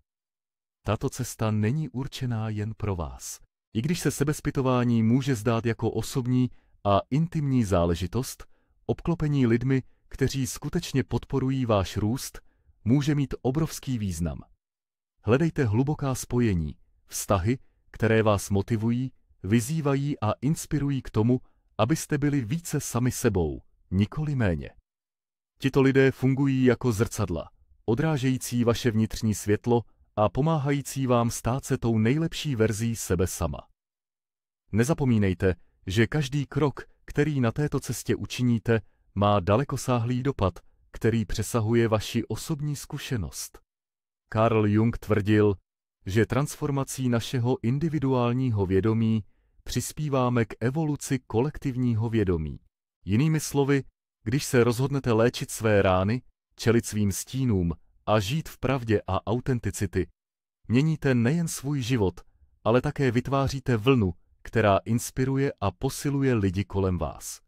Tato cesta není určená jen pro vás. I když se sebezpytování může zdát jako osobní a intimní záležitost, obklopení lidmi, kteří skutečně podporují váš růst, může mít obrovský význam. Hledejte hluboká spojení, vztahy, které vás motivují, vyzývají a inspirují k tomu, abyste byli více sami sebou, nikoli méně. Tito lidé fungují jako zrcadla, odrážející vaše vnitřní světlo a pomáhající vám stát se tou nejlepší verzí sebe sama. Nezapomínejte, že každý krok, který na této cestě učiníte, má dalekosáhlý dopad, který přesahuje vaši osobní zkušenost. Carl Jung tvrdil, že transformací našeho individuálního vědomí přispíváme k evoluci kolektivního vědomí. Jinými slovy, když se rozhodnete léčit své rány, čelit svým stínům a žít v pravdě a autenticity, měníte nejen svůj život, ale také vytváříte vlnu, která inspiruje a posiluje lidi kolem vás.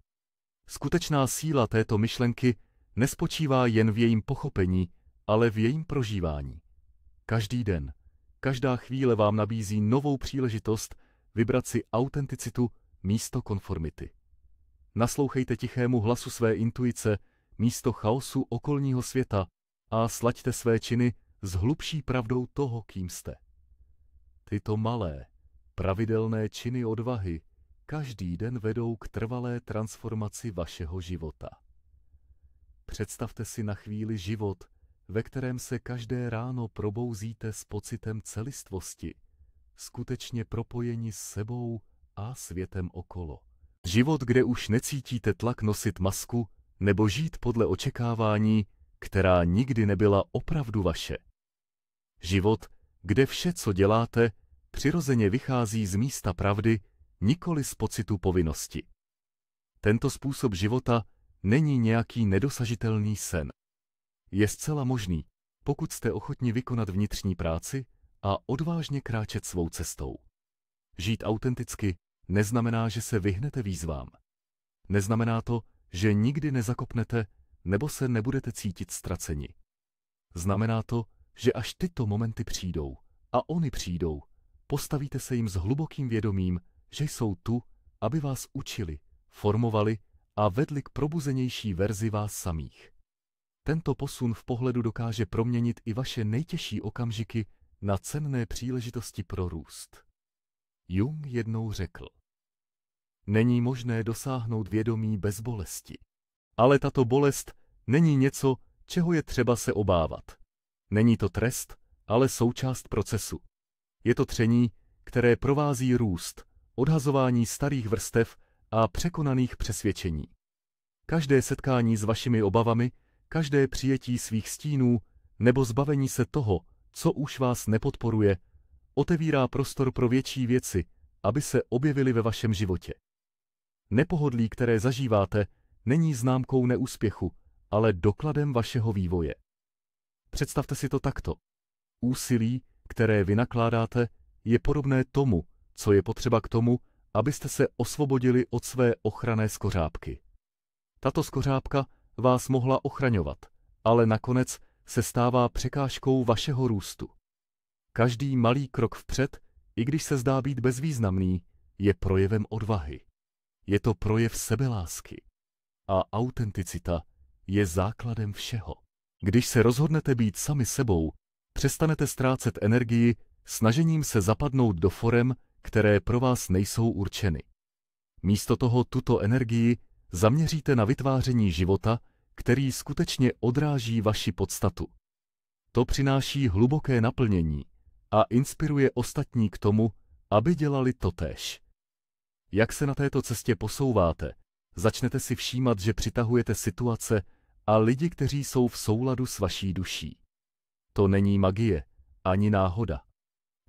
Skutečná síla této myšlenky nespočívá jen v jejím pochopení, ale v jejím prožívání. Každý den, každá chvíle vám nabízí novou příležitost vybrat si autenticitu místo konformity. Naslouchejte tichému hlasu své intuice, místo chaosu okolního světa a slaďte své činy s hlubší pravdou toho, kým jste. Tyto malé, pravidelné činy odvahy každý den vedou k trvalé transformaci vašeho života. Představte si na chvíli život, ve kterém se každé ráno probouzíte s pocitem celistvosti, skutečně propojeni s sebou a světem okolo. Život, kde už necítíte tlak nosit masku nebo žít podle očekávání, která nikdy nebyla opravdu vaše. Život, kde vše, co děláte, přirozeně vychází z místa pravdy, nikoli z pocitu povinnosti. Tento způsob života není nějaký nedosažitelný sen. Je zcela možný, pokud jste ochotni vykonat vnitřní práci a odvážně kráčet svou cestou. Žít autenticky neznamená, že se vyhnete výzvám. Neznamená to, že nikdy nezakopnete nebo se nebudete cítit ztraceni. Znamená to, že až tyto momenty přijdou, a oni přijdou, postavíte se jim s hlubokým vědomím, že jsou tu, aby vás učili, formovali a vedli k probuzenější verzi vás samých. Tento posun v pohledu dokáže proměnit i vaše nejtěžší okamžiky na cenné příležitosti pro růst. Jung jednou řekl: není možné dosáhnout vědomí bez bolesti. Ale tato bolest není něco, čeho je třeba se obávat. Není to trest, ale součást procesu. Je to tření, které provází růst, odhazování starých vrstev a překonaných přesvědčení. Každé setkání s vašimi obavami, každé přijetí svých stínů nebo zbavení se toho, co už vás nepodporuje, otevírá prostor pro větší věci, aby se objevily ve vašem životě. Nepohodlí, které zažíváte, není známkou neúspěchu, ale dokladem vašeho vývoje. Představte si to takto. Úsilí, které vynakládáte, je podobné tomu, co je potřeba k tomu, abyste se osvobodili od své ochranné skořápky. Tato skořápka vás mohla ochraňovat, ale nakonec se stává překážkou vašeho růstu. Každý malý krok vpřed, i když se zdá být bezvýznamný, je projevem odvahy. Je to projev sebelásky. A autenticita je základem všeho. Když se rozhodnete být sami sebou, přestanete ztrácet energii snažením se zapadnout do forem, které pro vás nejsou určeny. Místo toho tuto energii zaměříte na vytváření života, který skutečně odráží vaši podstatu. To přináší hluboké naplnění a inspiruje ostatní k tomu, aby dělali totéž. Jak se na této cestě posouváte, začnete si všímat, že přitahujete situace a lidi, kteří jsou v souladu s vaší duší. To není magie, ani náhoda.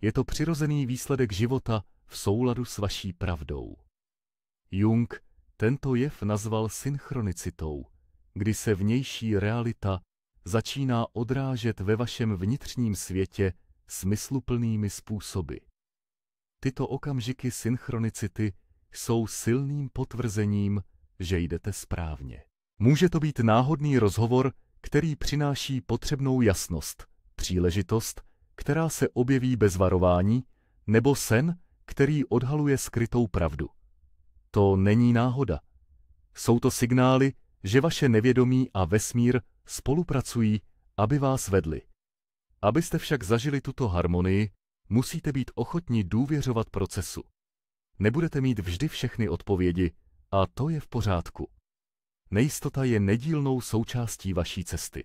Je to přirozený výsledek života v souladu s vaší pravdou. Jung tento jev nazval synchronicitou, kdy se vnější realita začíná odrážet ve vašem vnitřním světě smysluplnými způsoby. Tyto okamžiky synchronicity jsou silným potvrzením, že jdete správně. Může to být náhodný rozhovor, který přináší potřebnou jasnost, příležitost, která se objeví bez varování, nebo sen, který odhaluje skrytou pravdu. To není náhoda. Jsou to signály, že vaše nevědomí a vesmír spolupracují, aby vás vedli. Abyste však zažili tuto harmonii, musíte být ochotni důvěřovat procesu. Nebudete mít vždy všechny odpovědi, a to je v pořádku. Nejistota je nedílnou součástí vaší cesty.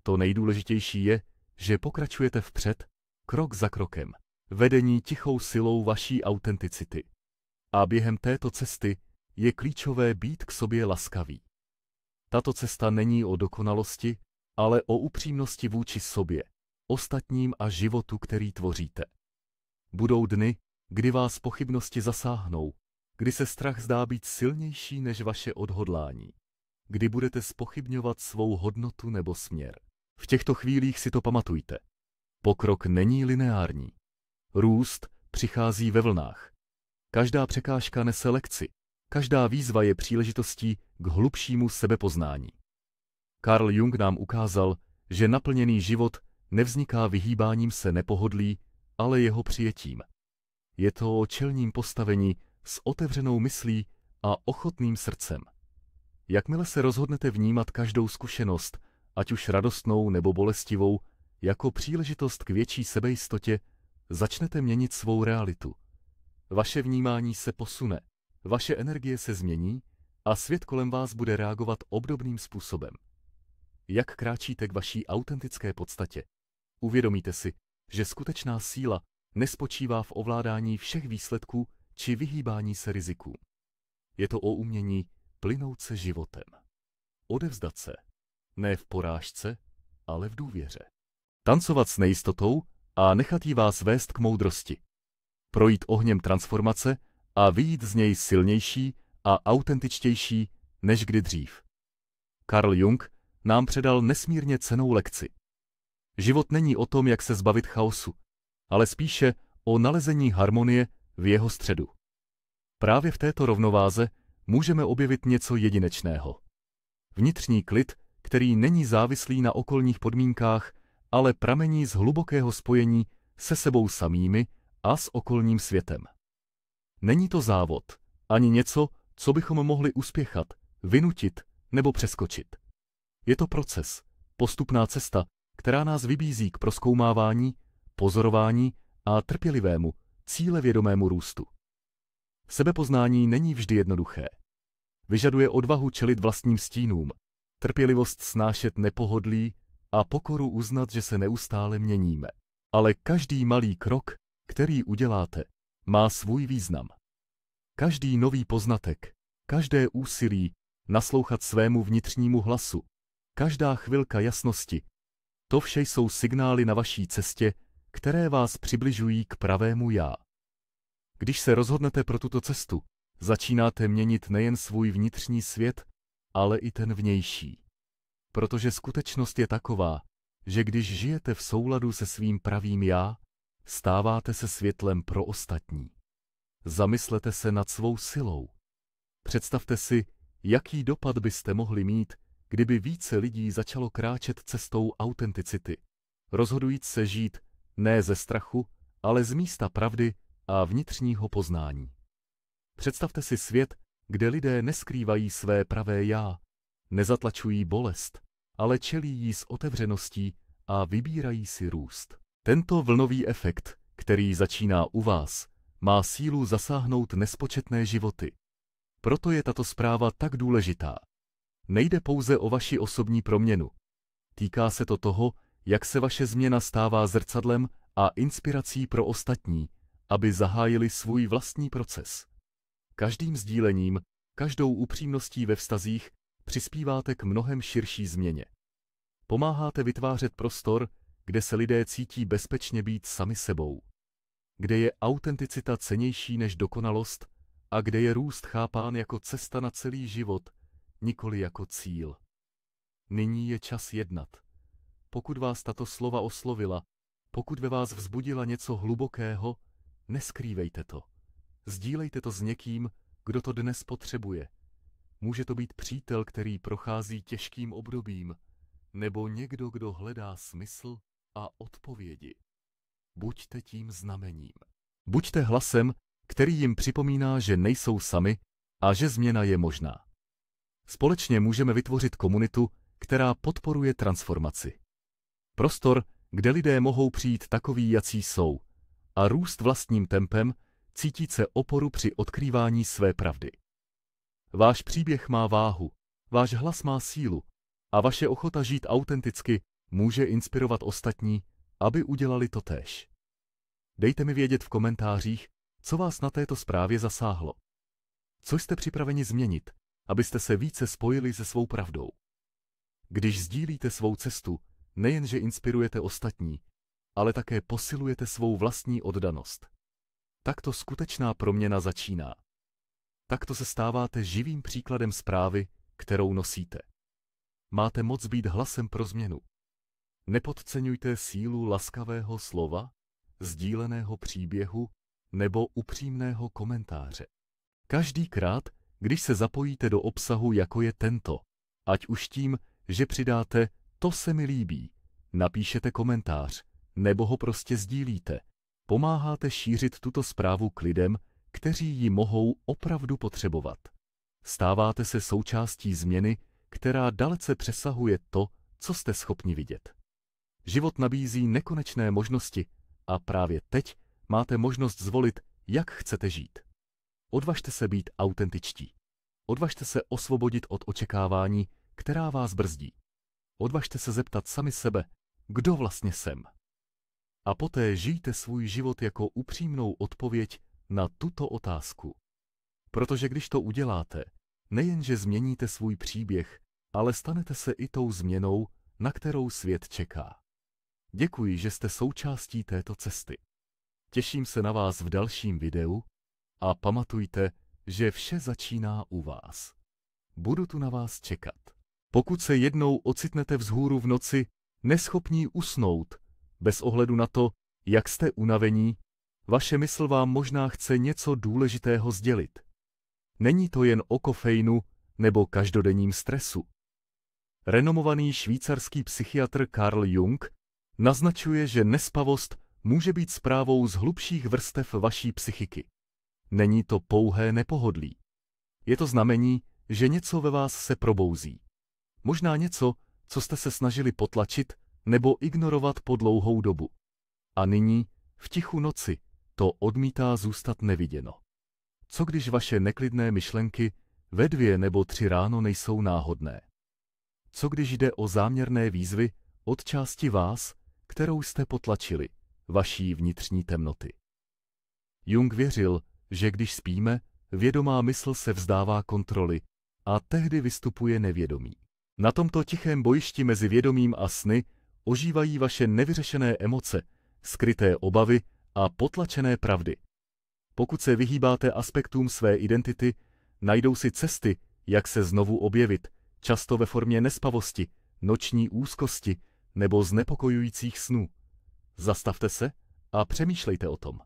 To nejdůležitější je, že pokračujete vpřed, krok za krokem, vedení tichou silou vaší autenticity. A během této cesty je klíčové být k sobě laskavý. Tato cesta není o dokonalosti, ale o upřímnosti vůči sobě, ostatním a životu, který tvoříte. Budou dny, kdy vás pochybnosti zasáhnou, kdy se strach zdá být silnější než vaše odhodlání, kdy budete zpochybňovat svou hodnotu nebo směr. V těchto chvílích si to pamatujte. Pokrok není lineární. Růst přichází ve vlnách. Každá překážka nese lekci. Každá výzva je příležitostí k hlubšímu sebepoznání. Carl Jung nám ukázal, že naplněný život nevzniká vyhýbáním se nepohodlí, ale jeho přijetím. Je to o čelním postavení s otevřenou myslí a ochotným srdcem. Jakmile se rozhodnete vnímat každou zkušenost, ať už radostnou nebo bolestivou, jako příležitost k větší sebejistotě, začnete měnit svou realitu. Vaše vnímání se posune, vaše energie se změní a svět kolem vás bude reagovat obdobným způsobem. Jak kráčíte k vaší autentické podstatě? Uvědomíte si, že skutečná síla nespočívá v ovládání všech výsledků či vyhýbání se rizikům. Je to o umění plynout se životem. Odevzdat se, ne v porážce, ale v důvěře. Tancovat s nejistotou a nechat jí vás vést k moudrosti. Projít ohněm transformace a vyjít z něj silnější a autentičtější než kdy dřív. Carl Jung nám předal nesmírně cennou lekci. Život není o tom, jak se zbavit chaosu, ale spíše o nalezení harmonie v jeho středu. Právě v této rovnováze můžeme objevit něco jedinečného. Vnitřní klid, který není závislý na okolních podmínkách, ale pramení z hlubokého spojení se sebou samými a s okolním světem. Není to závod, ani něco, co bychom mohli uspěchat, vynutit nebo přeskočit. Je to proces, postupná cesta, která nás vybízí k prozkoumávání, pozorování a trpělivému, cílevědomému růstu. Sebepoznání není vždy jednoduché. Vyžaduje odvahu čelit vlastním stínům, trpělivost snášet nepohodlí a pokoru uznat, že se neustále měníme. Ale každý malý krok, který uděláte, má svůj význam. Každý nový poznatek, každé úsilí naslouchat svému vnitřnímu hlasu, každá chvilka jasnosti, to vše jsou signály na vaší cestě, které vás přibližují k pravému já. Když se rozhodnete pro tuto cestu, začínáte měnit nejen svůj vnitřní svět, ale i ten vnější. Protože skutečnost je taková, že když žijete v souladu se svým pravým já, stáváte se světlem pro ostatní. Zamyslete se nad svou silou. Představte si, jaký dopad byste mohli mít, kdyby více lidí začalo kráčet cestou autenticity, rozhodujíc se žít ne ze strachu, ale z místa pravdy a vnitřního poznání. Představte si svět, kde lidé neskrývají své pravé já, nezatlačují bolest, ale čelí jí s otevřeností a vybírají si růst. Tento vlnový efekt, který začíná u vás, má sílu zasáhnout nespočetné životy. Proto je tato zpráva tak důležitá. Nejde pouze o vaši osobní proměnu. Týká se to toho, jak se vaše změna stává zrcadlem a inspirací pro ostatní, aby zahájili svůj vlastní proces. Každým sdílením, každou upřímností ve vztazích přispíváte k mnohem širší změně. Pomáháte vytvářet prostor, kde se lidé cítí bezpečně být sami sebou, kde je autenticita cennější než dokonalost a kde je růst chápán jako cesta na celý život, nikoli jako cíl. Nyní je čas jednat. Pokud vás tato slova oslovila, pokud ve vás vzbudila něco hlubokého, neskrývejte to. Sdílejte to s někým, kdo to dnes potřebuje. Může to být přítel, který prochází těžkým obdobím, nebo někdo, kdo hledá smysl a odpovědi. Buďte tím znamením. Buďte hlasem, který jim připomíná, že nejsou sami a že změna je možná. Společně můžeme vytvořit komunitu, která podporuje transformaci. Prostor, kde lidé mohou přijít takoví, jací jsou, a růst vlastním tempem, cítit se oporu při odkrývání své pravdy. Váš příběh má váhu, váš hlas má sílu a vaše ochota žít autenticky může inspirovat ostatní, aby udělali totéž. Dejte mi vědět v komentářích, co vás na této zprávě zasáhlo. Co jste připraveni změnit, abyste se více spojili se svou pravdou. Když sdílíte svou cestu, nejenže inspirujete ostatní, ale také posilujete svou vlastní oddanost. Takto skutečná proměna začíná. Takto se stáváte živým příkladem zprávy, kterou nosíte. Máte moc být hlasem pro změnu. Nepodceňujte sílu laskavého slova, sdíleného příběhu nebo upřímného komentáře. Každý krát, když se zapojíte do obsahu, jako je tento, ať už tím, že přidáte "to se mi líbí", napíšete komentář, nebo ho prostě sdílíte, pomáháte šířit tuto zprávu k lidem, kteří ji mohou opravdu potřebovat. Stáváte se součástí změny, která dalece přesahuje to, co jste schopni vidět. Život nabízí nekonečné možnosti a právě teď máte možnost zvolit, jak chcete žít. Odvažte se být autentičtí. Odvažte se osvobodit od očekávání, která vás brzdí. Odvažte se zeptat sami sebe, kdo vlastně jsem. A poté žijte svůj život jako upřímnou odpověď na tuto otázku. Protože když to uděláte, nejenže změníte svůj příběh, ale stanete se i tou změnou, na kterou svět čeká. Děkuji, že jste součástí této cesty. Těším se na vás v dalším videu a pamatujte, že vše začíná u vás. Budu tu na vás čekat. Pokud se jednou ocitnete vzhůru v noci, neschopní usnout, bez ohledu na to, jak jste unavení, vaše mysl vám možná chce něco důležitého sdělit. Není to jen o kofeinu nebo každodenním stresu. Renomovaný švýcarský psychiatr Carl Jung naznačuje, že nespavost může být zprávou z hlubších vrstev vaší psychiky. Není to pouhé nepohodlí. Je to znamení, že něco ve vás se probouzí. Možná něco, co jste se snažili potlačit nebo ignorovat po dlouhou dobu. A nyní, v tichu noci, to odmítá zůstat neviděno. Co když vaše neklidné myšlenky ve 2 nebo 3 ráno nejsou náhodné? Co když jde o záměrné výzvy od části vás, kterou jste potlačili, vaší vnitřní temnoty? Jung věřil, že když spíme, vědomá mysl se vzdává kontroly a tehdy vystupuje nevědomí. Na tomto tichém bojišti mezi vědomím a sny ožívají vaše nevyřešené emoce, skryté obavy a potlačené pravdy. Pokud se vyhýbáte aspektům své identity, najdou si cesty, jak se znovu objevit, často ve formě nespavosti, noční úzkosti nebo znepokojujících snů. Zastavte se a přemýšlejte o tom.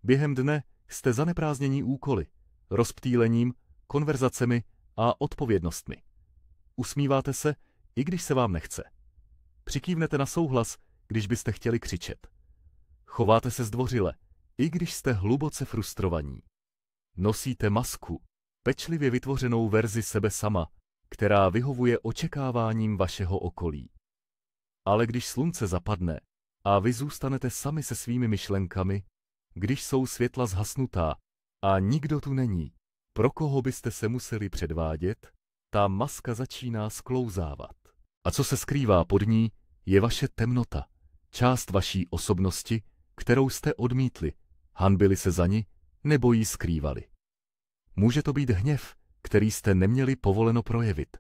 Během dne jste zaneprázdnění úkoly, rozptýlením, konverzacemi a odpovědnostmi. Usmíváte se, i když se vám nechce. Přikývnete na souhlas, když byste chtěli křičet. Chováte se zdvořile, i když jste hluboce frustrovaní. Nosíte masku, pečlivě vytvořenou verzi sebe sama, která vyhovuje očekáváním vašeho okolí. Ale když slunce zapadne a vy zůstanete sami se svými myšlenkami, když jsou světla zhasnutá a nikdo tu není, pro koho byste se museli předvádět, ta maska začíná sklouzávat. A co se skrývá pod ní, je vaše temnota, část vaší osobnosti, kterou jste odmítli, hanbili se za ni nebo ji skrývali. Může to být hněv, který jste neměli povoleno projevit.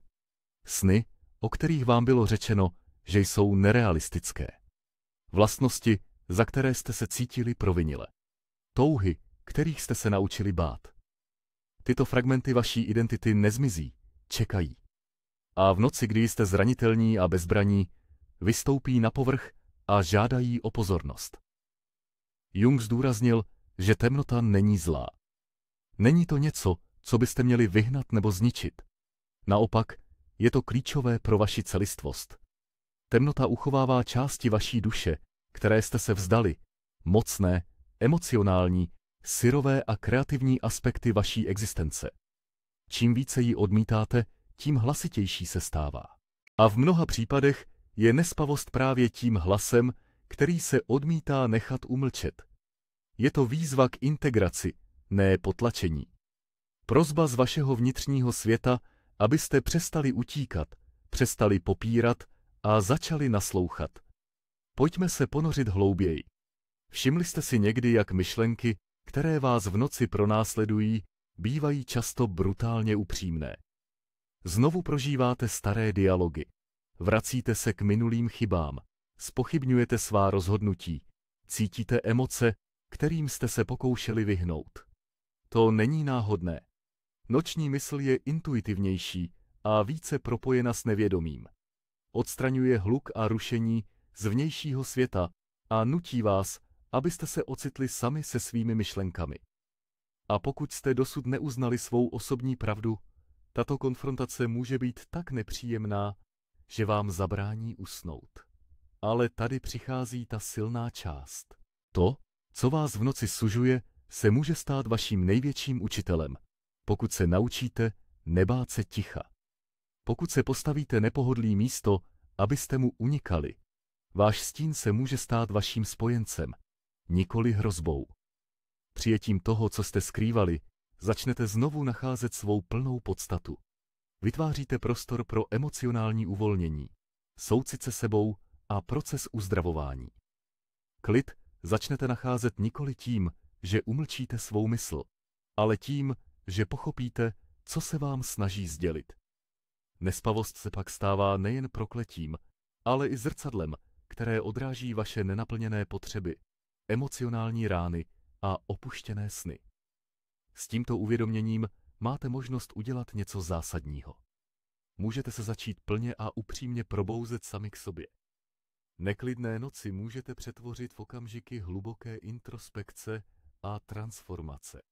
Sny, o kterých vám bylo řečeno, že jsou nerealistické. Vlastnosti, za které jste se cítili provinile. Touhy, kterých jste se naučili bát. Tyto fragmenty vaší identity nezmizí, čekají. A v noci, kdy jste zranitelní a bezbraní, vystoupí na povrch a žádají o pozornost. Jung zdůraznil, že temnota není zlá. Není to něco, co byste měli vyhnat nebo zničit. Naopak, je to klíčové pro vaši celistvost. Temnota uchovává části vaší duše, které jste se vzdali, mocné, emocionální, syrové a kreativní aspekty vaší existence. Čím více ji odmítáte, tím hlasitější se stává. A v mnoha případech je nespavost právě tím hlasem, který se odmítá nechat umlčet. Je to výzva k integraci, ne potlačení. Prosba z vašeho vnitřního světa, abyste přestali utíkat, přestali popírat a začali naslouchat. Pojďme se ponořit hlouběji. Všimli jste si někdy, jak myšlenky, které vás v noci pronásledují, bývají často brutálně upřímné. Znovu prožíváte staré dialogy. Vracíte se k minulým chybám. Zpochybňujete svá rozhodnutí. Cítíte emoce, kterým jste se pokoušeli vyhnout. To není náhodné. Noční mysl je intuitivnější a více propojena s nevědomím. Odstraňuje hluk a rušení z vnějšího světa a nutí vás, abyste se ocitli sami se svými myšlenkami. A pokud jste dosud neuznali svou osobní pravdu, tato konfrontace může být tak nepříjemná, že vám zabrání usnout. Ale tady přichází ta silná část. To, co vás v noci sužuje, se může stát vaším největším učitelem, pokud se naučíte nebát se ticha. Pokud se postavíte nepohodlí místo, abyste mu unikali, váš stín se může stát vaším spojencem, nikoli hrozbou. Přijetím toho, co jste skrývali, začnete znovu nacházet svou plnou podstatu. Vytváříte prostor pro emocionální uvolnění, soucit se sebou a proces uzdravování. Klid začnete nacházet nikoli tím, že umlčíte svou mysl, ale tím, že pochopíte, co se vám snaží sdělit. Nespavost se pak stává nejen prokletím, ale i zrcadlem, které odráží vaše nenaplněné potřeby, emocionální rány a opuštěné sny. S tímto uvědoměním máte možnost udělat něco zásadního. Můžete se začít plně a upřímně probouzet sami k sobě. Neklidné noci můžete přetvořit v okamžiky hluboké introspekce a transformace.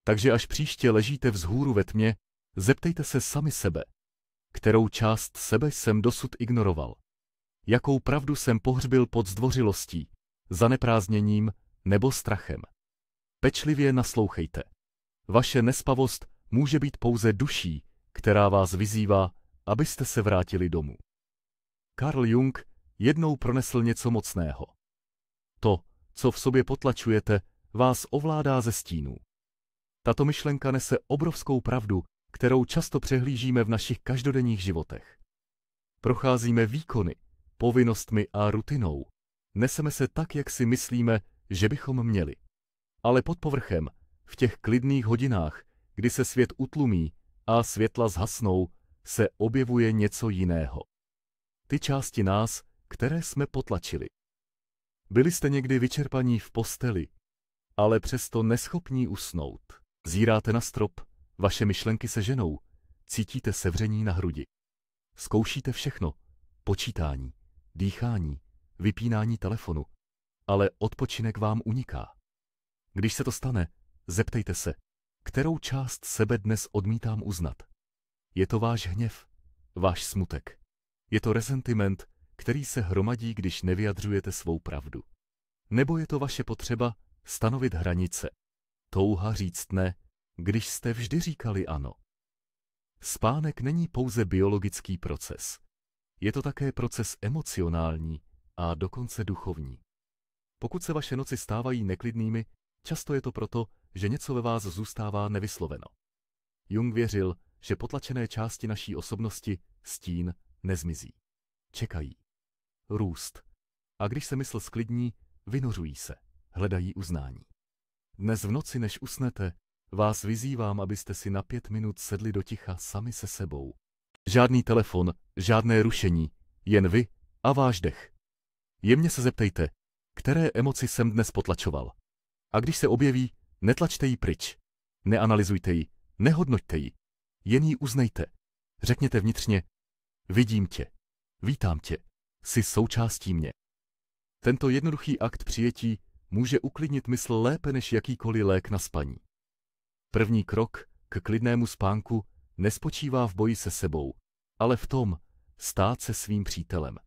Takže až příště ležíte vzhůru ve tmě, zeptejte se sami sebe, kterou část sebe jsem dosud ignoroval. Jakou pravdu jsem pohřbil pod zdvořilostí, zaneprázdněním nebo strachem. Pečlivě naslouchejte. Vaše nespavost může být pouze duší, která vás vyzývá, abyste se vrátili domů. Carl Jung jednou pronesl něco mocného. To, co v sobě potlačujete, vás ovládá ze stínů. Tato myšlenka nese obrovskou pravdu, kterou často přehlížíme v našich každodenních životech. Procházíme výkony, povinnostmi a rutinou. Neseme se tak, jak si myslíme, že bychom měli. Ale pod povrchem, v těch klidných hodinách, kdy se svět utlumí a světla zhasnou, se objevuje něco jiného. Ty části nás, které jsme potlačili. Byli jste někdy vyčerpaní v posteli, ale přesto neschopní usnout. Zíráte na strop, vaše myšlenky se ženou, cítíte sevření na hrudi. Zkoušíte všechno, počítání, dýchání, vypínání telefonu, ale odpočinek vám uniká. Když se to stane, zeptejte se, kterou část sebe dnes odmítám uznat. Je to váš hněv, váš smutek. Je to resentiment, který se hromadí, když nevyjadřujete svou pravdu. Nebo je to vaše potřeba stanovit hranice, touha říct ne, když jste vždy říkali ano. Spánek není pouze biologický proces. Je to také proces emocionální a dokonce duchovní. Pokud se vaše noci stávají neklidnými, často je to proto, že něco ve vás zůstává nevysloveno. Jung věřil, že potlačené části naší osobnosti, stín, nezmizí. Čekají. Růst. A když se mysl sklidní, vynořují se, hledají uznání. Dnes v noci, než usnete, vás vyzývám, abyste si na 5 minut sedli do ticha sami se sebou. Žádný telefon, žádné rušení, jen vy a váš dech. Jemně se zeptejte, které emoci jsem dnes potlačoval. A když se objeví, netlačte ji pryč. Neanalyzujte ji, nehodnoťte ji. Jen ji uznejte. Řekněte vnitřně, vidím tě, vítám tě, jsi součástí mě. Tento jednoduchý akt přijetí může uklidnit mysl lépe než jakýkoliv lék na spaní. První krok k klidnému spánku nespočívá v boji se sebou, ale v tom stát se svým přítelem.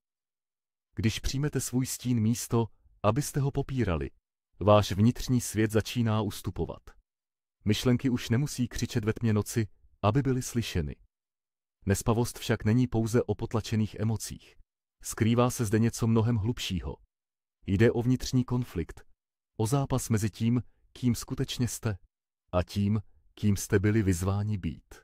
Když přijmete svůj stín místo, abyste ho popírali, váš vnitřní svět začíná ustupovat. Myšlenky už nemusí křičet ve tmě noci, aby byly slyšeny. Nespavost však není pouze o potlačených emocích. Skrývá se zde něco mnohem hlubšího. Jde o vnitřní konflikt, o zápas mezi tím, kým skutečně jste, a tím, kým jste byli vyzváni být.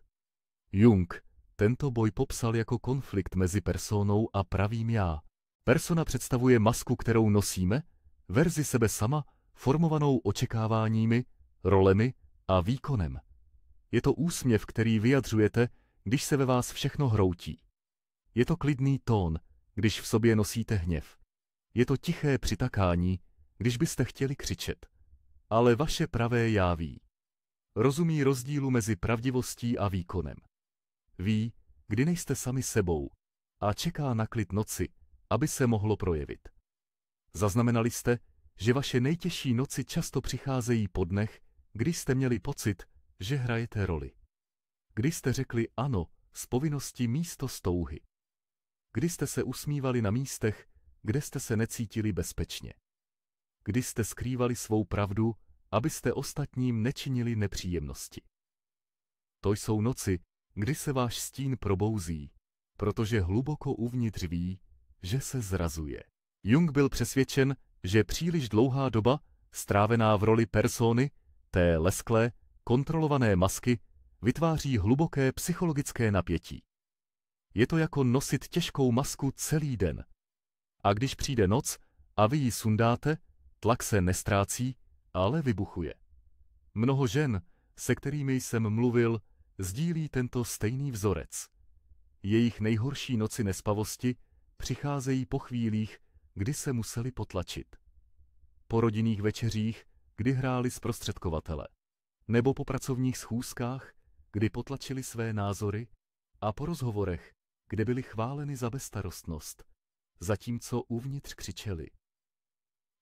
Jung tento boj popsal jako konflikt mezi personou a pravým já. Persona představuje masku, kterou nosíme, verzi sebe sama, formovanou očekáváními, rolemi a výkonem. Je to úsměv, který vyjadřujete, když se ve vás všechno hroutí. Je to klidný tón, když v sobě nosíte hněv. Je to tiché přitakání, když byste chtěli křičet. Ale vaše pravé já ví. Rozumí rozdílu mezi pravdivostí a výkonem. Ví, kdy nejste sami sebou a čeká na klid noci, aby se mohlo projevit. Zaznamenali jste, že vaše nejtěžší noci často přicházejí po dnech, kdy jste měli pocit, že hrajete roli. Kdy jste řekli ano z povinnosti místo z touhy. Kdy jste se usmívali na místech, kde jste se necítili bezpečně. Kdy jste skrývali svou pravdu, abyste ostatním nečinili nepříjemnosti. To jsou noci, kdy se váš stín probouzí, protože hluboko uvnitř ví, že se zrazuje. Jung byl přesvědčen, že příliš dlouhá doba, strávená v roli persony, té lesklé, kontrolované masky, vytváří hluboké psychologické napětí. Je to jako nosit těžkou masku celý den. A když přijde noc a vy ji sundáte, tlak se nestrácí, ale vybuchuje. Mnoho žen, se kterými jsem mluvil, sdílí tento stejný vzorec. Jejich nejhorší noci nespavosti přicházejí po chvílích, kdy se museli potlačit. Po rodinných večeřích, kdy hráli zprostředkovatele. Nebo po pracovních schůzkách, kdy potlačili své názory, a po rozhovorech, kde byli chváleni za bezstarostnost, zatímco uvnitř křičeli.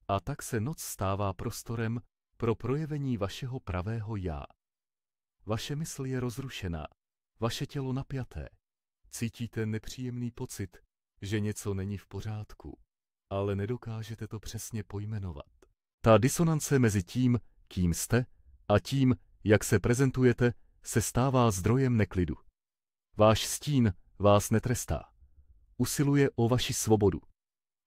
A tak se noc stává prostorem pro projevení vašeho pravého já. Vaše mysl je rozrušená, vaše tělo napjaté. Cítíte nepříjemný pocit, že něco není v pořádku, ale nedokážete to přesně pojmenovat. Ta disonance mezi tím, kým jste, a tím, jak se prezentujete, se stává zdrojem neklidu. Váš stín vás netrestá. Usiluje o vaši svobodu.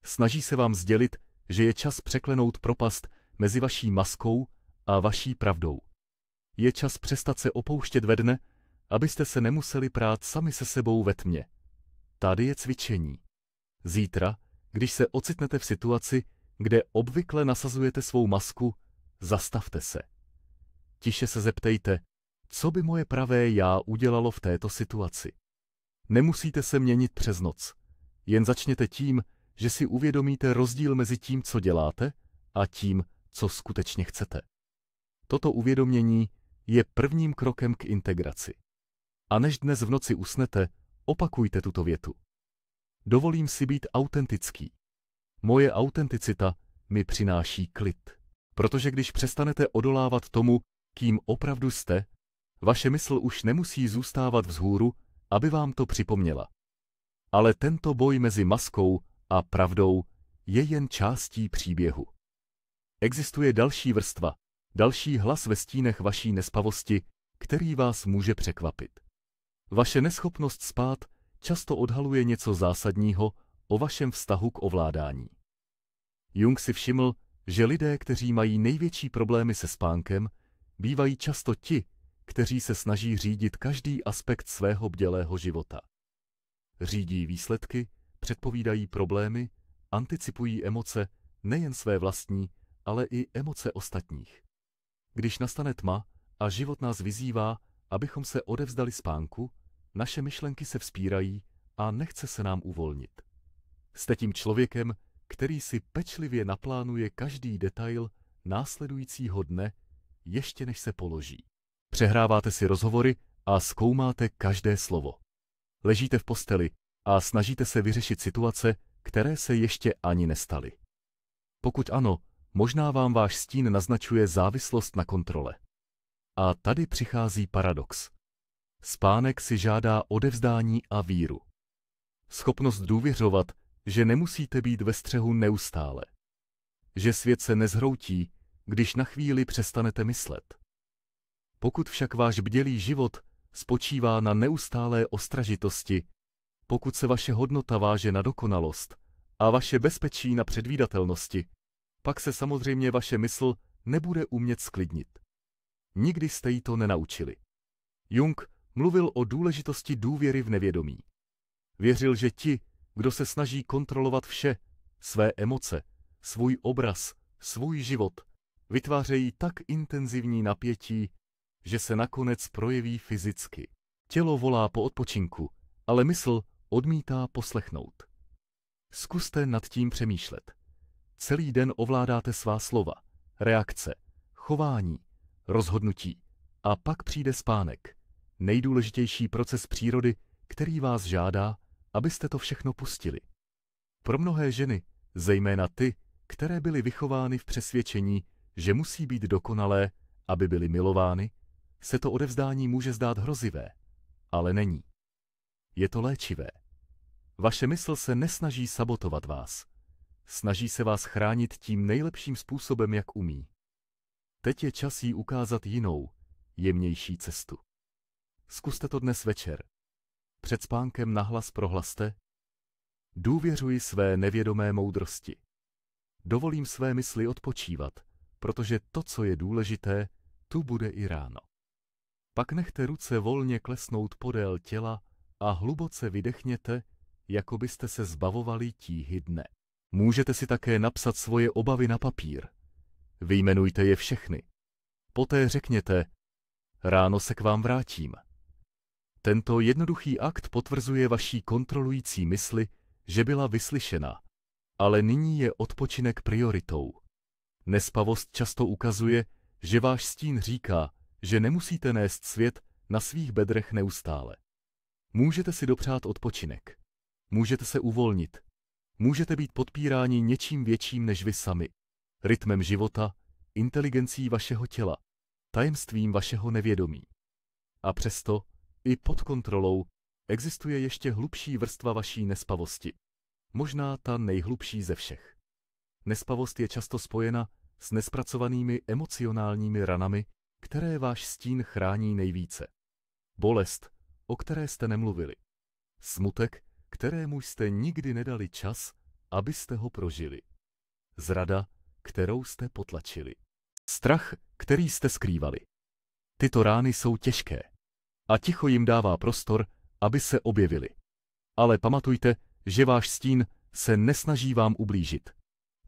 Snaží se vám sdělit, že je čas překlenout propast mezi vaší maskou a vaší pravdou. Je čas přestat se opouštět ve dne, abyste se nemuseli prát sami se sebou ve tmě. Tady je cvičení. Zítra, když se ocitnete v situaci, kde obvykle nasazujete svou masku, zastavte se. Tiše se zeptejte, co by moje pravé já udělalo v této situaci. Nemusíte se měnit přes noc. Jen začněte tím, že si uvědomíte rozdíl mezi tím, co děláte, a tím, co skutečně chcete. Toto uvědomění je prvním krokem k integraci. A než dnes v noci usnete, opakujte tuto větu. Dovolím si být autentický. Moje autenticita mi přináší klid. Protože když přestanete odolávat tomu, kým opravdu jste, vaše mysl už nemusí zůstávat vzhůru, aby vám to připomněla. Ale tento boj mezi maskou a pravdou je jen částí příběhu. Existuje další vrstva, další hlas ve stínech vaší nespavosti, který vás může překvapit. Vaše neschopnost spát často odhaluje něco zásadního o vašem vztahu k ovládání. Jung si všiml, že lidé, kteří mají největší problémy se spánkem, bývají často ti, kteří se snaží řídit každý aspekt svého bdělého života. Řídí výsledky, předpovídají problémy, anticipují emoce, nejen své vlastní, ale i emoce ostatních. Když nastane tma a život nás vyzývá, abychom se odevzdali spánku, naše myšlenky se vzpírají a nechce se nám uvolnit. Jste tím člověkem, který si pečlivě naplánuje každý detail následujícího dne, ještě než se položí. Přehráváte si rozhovory a zkoumáte každé slovo. Ležíte v posteli a snažíte se vyřešit situace, které se ještě ani nestaly. Pokud ano, možná vám váš stín naznačuje závislost na kontrole. A tady přichází paradox. Spánek si žádá odevzdání a víru. Schopnost důvěřovat, že nemusíte být ve střehu neustále. Že svět se nezhroutí, když na chvíli přestanete myslet. Pokud však váš bdělý život spočívá na neustálé ostražitosti, pokud se vaše hodnota váže na dokonalost a vaše bezpečí na předvídatelnosti, pak se samozřejmě vaše mysl nebude umět sklidnit. Nikdy jste jí to nenaučili. Jung mluvil o důležitosti důvěry v nevědomí. Věřil, že ti, kdo se snaží kontrolovat vše, své emoce, svůj obraz, svůj život, vytvářejí tak intenzivní napětí, že se nakonec projeví fyzicky. Tělo volá po odpočinku, ale mysl odmítá poslechnout. Zkuste nad tím přemýšlet. Celý den ovládáte svá slova, reakce, chování, rozhodnutí a pak přijde spánek. Nejdůležitější proces přírody, který vás žádá, abyste to všechno pustili. Pro mnohé ženy, zejména ty, které byly vychovány v přesvědčení, že musí být dokonalé, aby byly milovány, se to odevzdání může zdát hrozivé, ale není. Je to léčivé. Vaše mysl se nesnaží sabotovat vás. Snaží se vás chránit tím nejlepším způsobem, jak umí. Teď je čas jí ukázat jinou, jemnější cestu. Zkuste to dnes večer. Před spánkem nahlas prohlaste: důvěřuji své nevědomé moudrosti. Dovolím své mysli odpočívat, protože to, co je důležité, tu bude i ráno. Pak nechte ruce volně klesnout podél těla a hluboce vydechněte, jako byste se zbavovali tíhy dne. Můžete si také napsat svoje obavy na papír. Vyjmenujte je všechny. Poté řekněte: ráno se k vám vrátím. Tento jednoduchý akt potvrzuje vaší kontrolující mysli, že byla vyslyšena, ale nyní je odpočinek prioritou. Nespavost často ukazuje, že váš stín říká, že nemusíte nést svět na svých bedrech neustále. Můžete si dopřát odpočinek. Můžete se uvolnit. Můžete být podpíráni něčím větším než vy sami. Rytmem života, inteligencí vašeho těla, tajemstvím vašeho nevědomí. A přesto, i pod kontrolou, existuje ještě hlubší vrstva vaší nespavosti. Možná ta nejhlubší ze všech. Nespavost je často spojena s nespracovanými emocionálními ranami, které váš stín chrání nejvíce. Bolest, o které jste nemluvili. Smutek, kterému jste nikdy nedali čas, abyste ho prožili. Zrada, kterou jste potlačili. Strach, který jste skrývali. Tyto rány jsou těžké. A ticho jim dává prostor, aby se objevili. Ale pamatujte, že váš stín se nesnaží vám ublížit.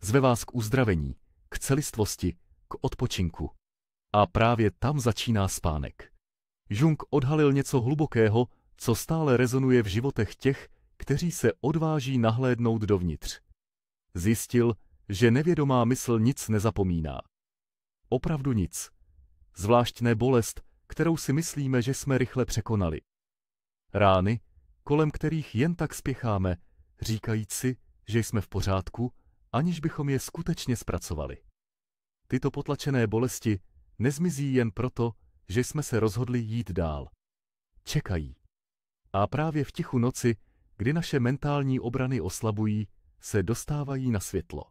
Zve vás k uzdravení, k celistvosti, k odpočinku. A právě tam začíná spánek. Jung odhalil něco hlubokého, co stále rezonuje v životech těch, kteří se odváží nahlédnout dovnitř. Zjistil, že nevědomá mysl nic nezapomíná. Opravdu nic. Zvlášť ne bolest, kterou si myslíme, že jsme rychle překonali. Rány, kolem kterých jen tak spěcháme, říkajíc si, že jsme v pořádku, aniž bychom je skutečně zpracovali. Tyto potlačené bolesti nezmizí jen proto, že jsme se rozhodli jít dál. Čekají. A právě v tichu noci, kdy naše mentální obrany oslabují, se dostávají na světlo.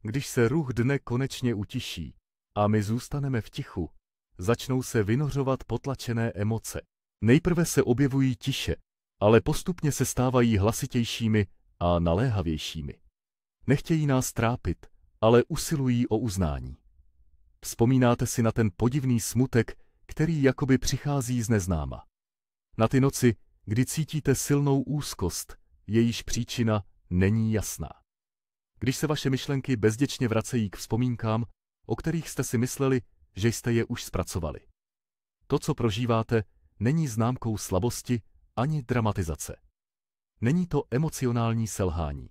Když se ruch dne konečně utiší a my zůstaneme v tichu, začnou se vynořovat potlačené emoce. Nejprve se objevují tiše, ale postupně se stávají hlasitějšími a naléhavějšími. Nechtějí nás trápit, ale usilují o uznání. Vzpomínáte si na ten podivný smutek, který jakoby přichází z neznáma. Na ty noci, kdy cítíte silnou úzkost, jejíž příčina není jasná. Když se vaše myšlenky bezděčně vracejí k vzpomínkám, o kterých jste si mysleli, že jste je už zpracovali. To, co prožíváte, není známkou slabosti ani dramatizace. Není to emocionální selhání.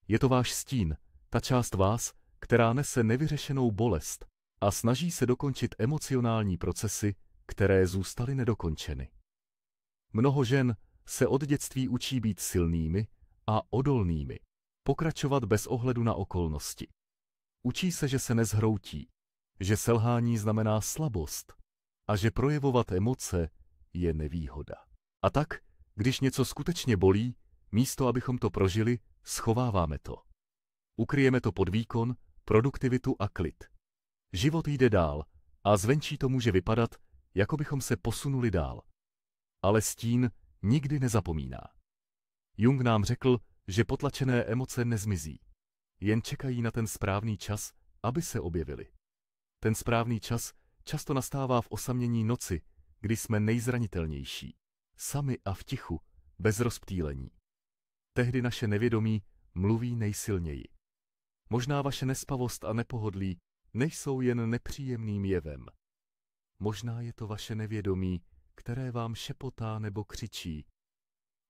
Je to váš stín, ta část vás, která nese nevyřešenou bolest a snaží se dokončit emocionální procesy, které zůstaly nedokončeny. Mnoho žen se od dětství učí být silnými a odolnými, pokračovat bez ohledu na okolnosti. Učí se, že se nezhroutí, že selhání znamená slabost a že projevovat emoce je nevýhoda. A tak, když něco skutečně bolí, místo abychom to prožili, schováváme to. Ukryjeme to pod výkon, produktivitu a klid. Život jde dál a zvenčí to může vypadat, jako bychom se posunuli dál. Ale stín nikdy nezapomíná. Jung nám řekl, že potlačené emoce nezmizí. Jen čekají na ten správný čas, aby se objevily. Ten správný čas často nastává v osamění noci, kdy jsme nejzranitelnější. Sami a v tichu, bez rozptýlení. Tehdy naše nevědomí mluví nejsilněji. Možná vaše nespavost a nepohodlí nejsou jen nepříjemným jevem. Možná je to vaše nevědomí, které vám šepotá nebo křičí.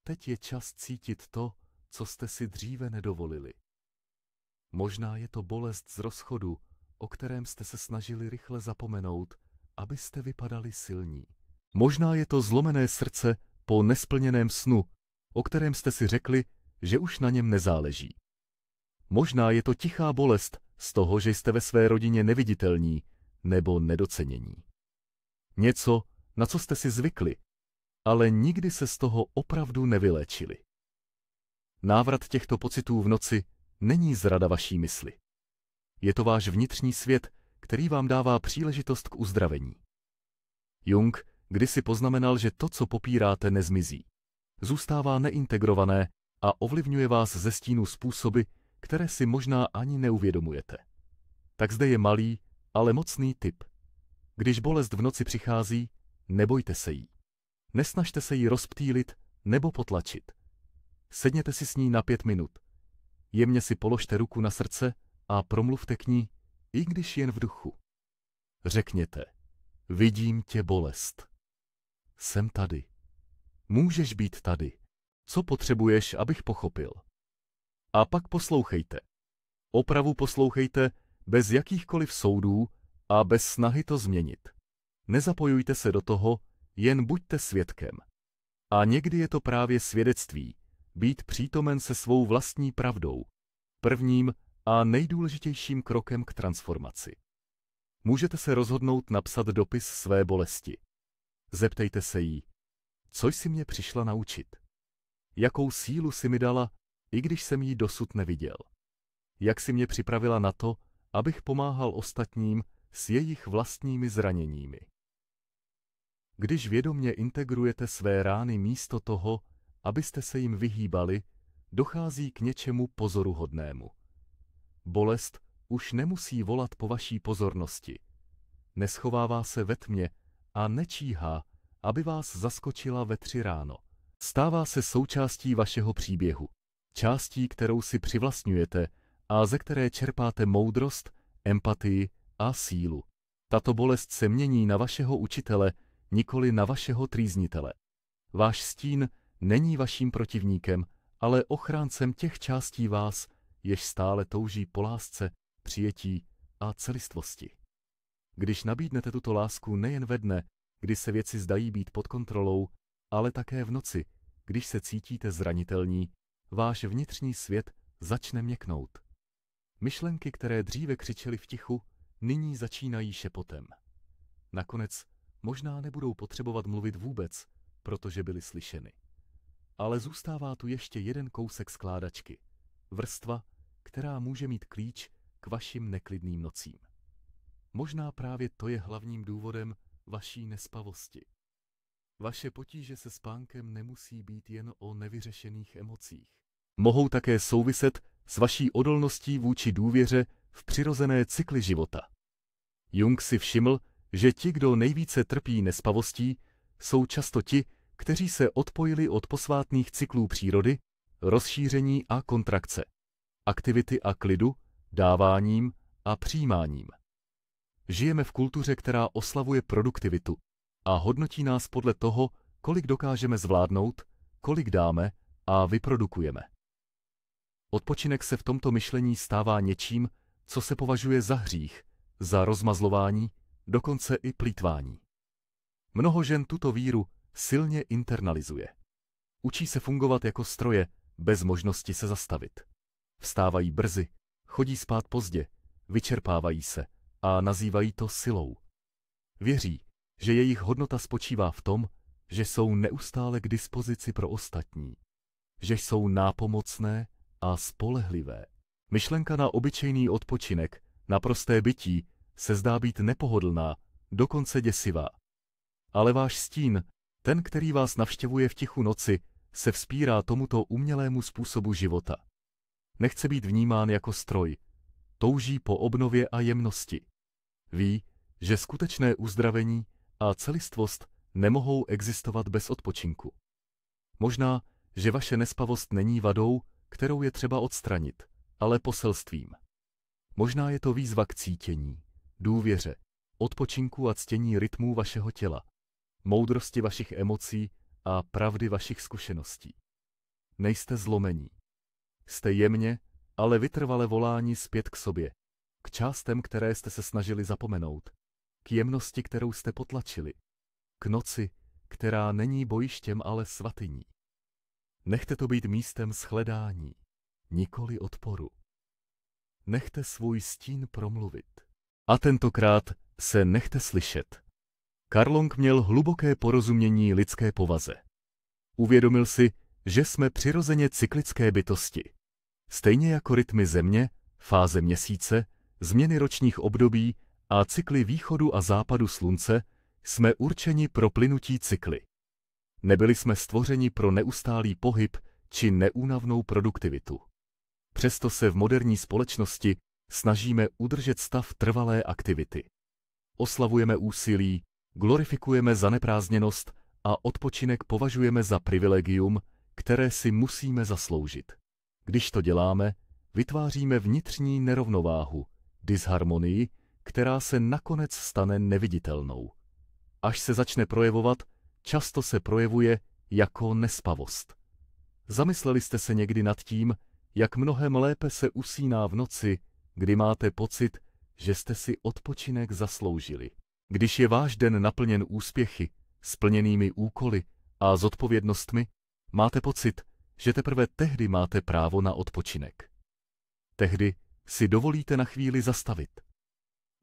Teď je čas cítit to, co jste si dříve nedovolili. Možná je to bolest z rozchodu, o kterém jste se snažili rychle zapomenout, abyste vypadali silní. Možná je to zlomené srdce po nesplněném snu, o kterém jste si řekli, že už na něm nezáleží. Možná je to tichá bolest z toho, že jste ve své rodině neviditelní nebo nedocenění. Něco, na co jste si zvykli, ale nikdy se z toho opravdu nevyléčili. Návrat těchto pocitů v noci není zrada vaší mysli. Je to váš vnitřní svět, který vám dává příležitost k uzdravení. Jung, kdy si poznamenal, že to, co popíráte, nezmizí. Zůstává neintegrované a ovlivňuje vás ze stínu způsoby, které si možná ani neuvědomujete. Tak zde je malý, ale mocný tip. Když bolest v noci přichází, nebojte se jí. Nesnažte se jí rozptýlit nebo potlačit. Sedněte si s ní na 5 minut. Jemně si položte ruku na srdce a promluvte k ní, i když jen v duchu. Řekněte, vidím tě, bolest. Jsem tady. Můžeš být tady. Co potřebuješ, abych pochopil? A pak poslouchejte. Opravdu poslouchejte bez jakýchkoliv soudů a bez snahy to změnit. Nezapojujte se do toho, jen buďte svědkem. A někdy je to právě svědectví, být přítomen se svou vlastní pravdou, prvním a nejdůležitějším krokem k transformaci. Můžete se rozhodnout napsat dopis své bolesti. Zeptejte se jí, co jsi mě přišla naučit? Jakou sílu si mi dala, i když jsem ji dosud neviděl? Jak si mě připravila na to, abych pomáhal ostatním s jejich vlastními zraněními? Když vědomě integrujete své rány místo toho, abyste se jim vyhýbali, dochází k něčemu pozoruhodnému. Bolest už nemusí volat po vaší pozornosti. Neschovává se ve tmě a nečíhá, aby vás zaskočila ve 3 ráno. Stává se součástí vašeho příběhu, částí, kterou si přivlastňujete a ze které čerpáte moudrost, empatii a sílu. Tato bolest se mění na vašeho učitele, nikoli na vašeho trýznitele. Váš stín není vaším protivníkem, ale ochráncem těch částí vás, jež stále touží po lásce, přijetí a celistvosti. Když nabídnete tuto lásku nejen ve dne, kdy se věci zdají být pod kontrolou, ale také v noci, když se cítíte zranitelní, váš vnitřní svět začne měknout. Myšlenky, které dříve křičely v tichu, nyní začínají šepotem. Nakonec možná nebudou potřebovat mluvit vůbec, protože byly slyšeny. Ale zůstává tu ještě jeden kousek skládačky, vrstva, která může mít klíč k vašim neklidným nocím. Možná právě to je hlavním důvodem vaší nespavosti. Vaše potíže se spánkem nemusí být jen o nevyřešených emocích. Mohou také souviset s vaší odolností vůči důvěře v přirozené cykly života. Jung si všiml, že ti, kdo nejvíce trpí nespavostí, jsou často ti, kteří se odpojili od posvátných cyklů přírody, rozšíření a kontrakce, aktivity a klidu, dáváním a přijímáním. Žijeme v kultuře, která oslavuje produktivitu a hodnotí nás podle toho, kolik dokážeme zvládnout, kolik dáme a vyprodukujeme. Odpočinek se v tomto myšlení stává něčím, co se považuje za hřích, za rozmazlování, dokonce i plýtvání. Mnoho žen tuto víru silně internalizuje. Učí se fungovat jako stroje, bez možnosti se zastavit. Vstávají brzy, chodí spát pozdě, vyčerpávají se a nazývají to silou. Věří, že jejich hodnota spočívá v tom, že jsou neustále k dispozici pro ostatní, že jsou nápomocné a spolehlivé. Myšlenka na obyčejný odpočinek, na prosté bytí, se zdá být nepohodlná, dokonce děsivá. Ale váš stín, ten, který vás navštěvuje v tichu noci, se vzpírá tomuto umělému způsobu života. Nechce být vnímán jako stroj, touží po obnově a jemnosti. Ví, že skutečné uzdravení a celistvost nemohou existovat bez odpočinku. Možná, že vaše nespavost není vadou, kterou je třeba odstranit, ale poselstvím. Možná je to výzva k cítění, důvěře, odpočinku a ctění rytmů vašeho těla, moudrosti vašich emocí a pravdy vašich zkušeností. Nejste zlomení. Jste jemně, ale vytrvale voláni zpět k sobě, k částem, které jste se snažili zapomenout, k jemnosti, kterou jste potlačili, k noci, která není bojištěm, ale svatyní. Nechte to být místem shledání, nikoli odporu. Nechte svůj stín promluvit. A tentokrát se nechte slyšet. Carl Jung měl hluboké porozumění lidské povaze. Uvědomil si, že jsme přirozeně cyklické bytosti. Stejně jako rytmy země, fáze měsíce, změny ročních období a cykly východu a západu slunce, Jsme určeni pro plynutí cykly. Nebyli jsme stvořeni pro neustálý pohyb či neúnavnou produktivitu. Přesto se v moderní společnosti snažíme udržet stav trvalé aktivity. Oslavujeme úsilí, glorifikujeme zaneprázdněnost a odpočinek považujeme za privilegium, které si musíme zasloužit. Když to děláme, vytváříme vnitřní nerovnováhu, disharmonii, která se nakonec stane neviditelnou. Až se začne projevovat, často se projevuje jako nespavost. Zamysleli jste se někdy nad tím, jak mnohem lépe se usíná v noci, kdy máte pocit, že jste si odpočinek zasloužili. Když je váš den naplněn úspěchy, splněnými úkoly a zodpovědnostmi, máte pocit, že teprve tehdy máte právo na odpočinek. Tehdy si dovolíte na chvíli zastavit.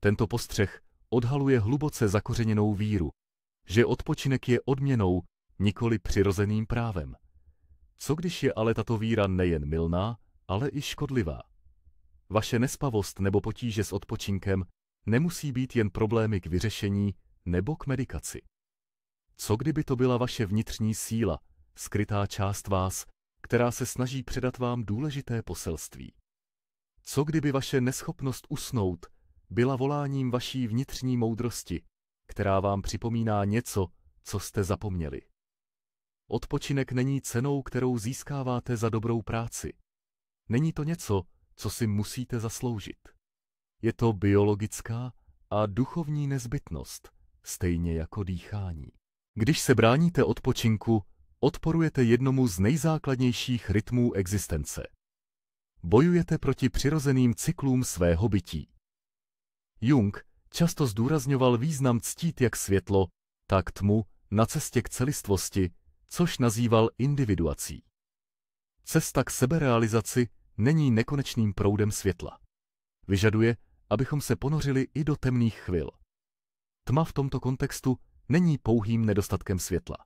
Tento postřeh odhaluje hluboce zakořeněnou víru, že odpočinek je odměnou, nikoli přirozeným právem. Co když je ale tato víra nejen mylná, ale i škodlivá? Vaše nespavost nebo potíže s odpočinkem nemusí být jen problémy k vyřešení nebo k medikaci. Co kdyby to byla vaše vnitřní síla, skrytá část vás, která se snaží předat vám důležité poselství? Co kdyby vaše neschopnost usnout byla voláním vaší vnitřní moudrosti, která vám připomíná něco, co jste zapomněli? Odpočinek není cenou, kterou získáváte za dobrou práci. Není to něco, co si musíte zasloužit. Je to biologická a duchovní nezbytnost, stejně jako dýchání. Když se bráníte odpočinku, odporujete jednomu z nejzákladnějších rytmů existence. Bojujete proti přirozeným cyklům svého bytí. Jung často zdůrazňoval význam ctít jak světlo, tak tmu na cestě k celistvosti, což nazýval individuací. Cesta k seberealizaci není nekonečným proudem světla. Vyžaduje, abychom se ponořili i do temných chvil. Tma v tomto kontextu není pouhým nedostatkem světla.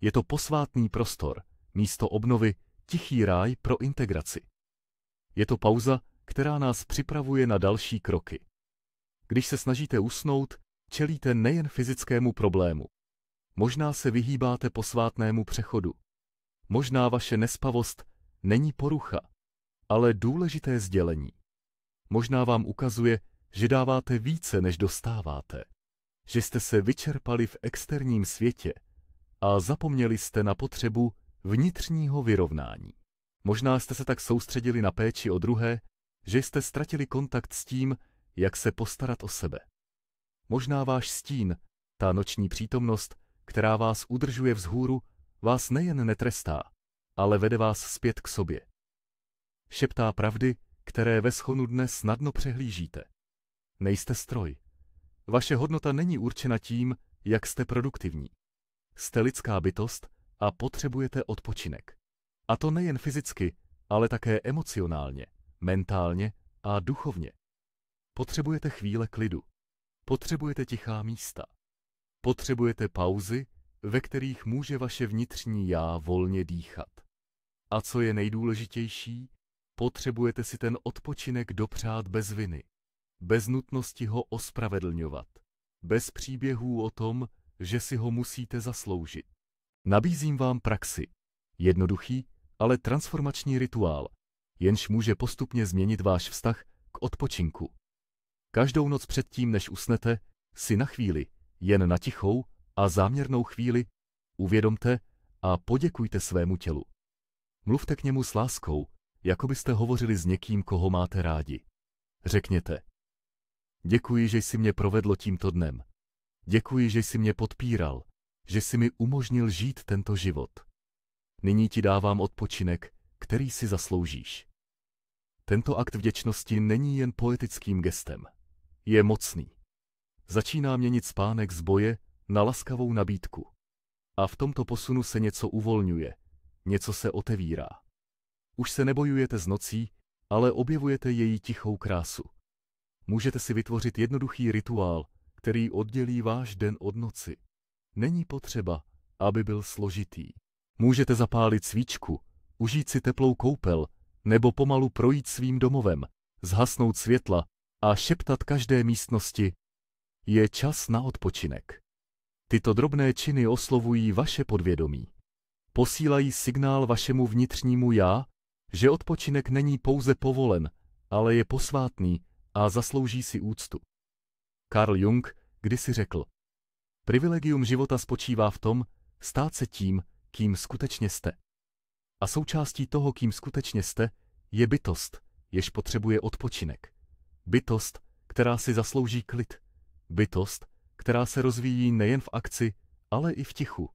Je to posvátný prostor, místo obnovy, tichý ráj pro integraci. Je to pauza, která nás připravuje na další kroky. Když se snažíte usnout, čelíte nejen fyzickému problému. Možná se vyhýbáte posvátnému přechodu. Možná vaše nespavost není porucha, ale důležité sdělení. Možná vám ukazuje, že dáváte více, než dostáváte. Že jste se vyčerpali v externím světě a zapomněli jste na potřebu vnitřního vyrovnání. Možná jste se tak soustředili na péči o druhé, že jste ztratili kontakt s tím, jak se postarat o sebe. Možná váš stín, ta noční přítomnost, která vás udržuje vzhůru, vás nejen netrestá, ale vede vás zpět k sobě. Šeptá pravdy, které ve schonu dne snadno přehlížíte. Nejste stroj. Vaše hodnota není určena tím, jak jste produktivní. Jste lidská bytost a potřebujete odpočinek. A to nejen fyzicky, ale také emocionálně, mentálně a duchovně. Potřebujete chvíle klidu. Potřebujete tichá místa. Potřebujete pauzy, ve kterých může vaše vnitřní já volně dýchat. A co je nejdůležitější, potřebujete si ten odpočinek dopřát bez viny, bez nutnosti ho ospravedlňovat, bez příběhů o tom, že si ho musíte zasloužit. Nabízím vám praxi, jednoduchý, ale transformační rituál, jenž může postupně změnit váš vztah k odpočinku. Každou noc předtím, než usnete, si na chvíli, jen na tichou a záměrnou chvíli, uvědomte a poděkujte svému tělu. Mluvte k němu s láskou, jako byste hovořili s někým, koho máte rádi. Řekněte: děkuji, že jsi mě provedlo tímto dnem. Děkuji, že jsi mě podpíral, že jsi mi umožnil žít tento život. Nyní ti dávám odpočinek, který si zasloužíš. Tento akt vděčnosti není jen poetickým gestem. Je mocný. Začíná měnit spánek z boje na laskavou nabídku. A v tomto posunu se něco uvolňuje, něco se otevírá. Už se nebojujete s nocí, ale objevujete její tichou krásu. Můžete si vytvořit jednoduchý rituál, který oddělí váš den od noci. Není potřeba, aby byl složitý. Můžete zapálit svíčku, užít si teplou koupel, nebo pomalu projít svým domovem, zhasnout světla a šeptat každé místnosti: je čas na odpočinek. Tyto drobné činy oslovují vaše podvědomí. Posílají signál vašemu vnitřnímu já, že odpočinek není pouze povolen, ale je posvátný a zaslouží si úctu. Carl Jung kdysi řekl: privilegium života spočívá v tom, stát se tím, kým skutečně jste. A součástí toho, kým skutečně jste, je bytost, jež potřebuje odpočinek. Bytost, která si zaslouží klid. Bytost, která se rozvíjí nejen v akci, ale i v tichu.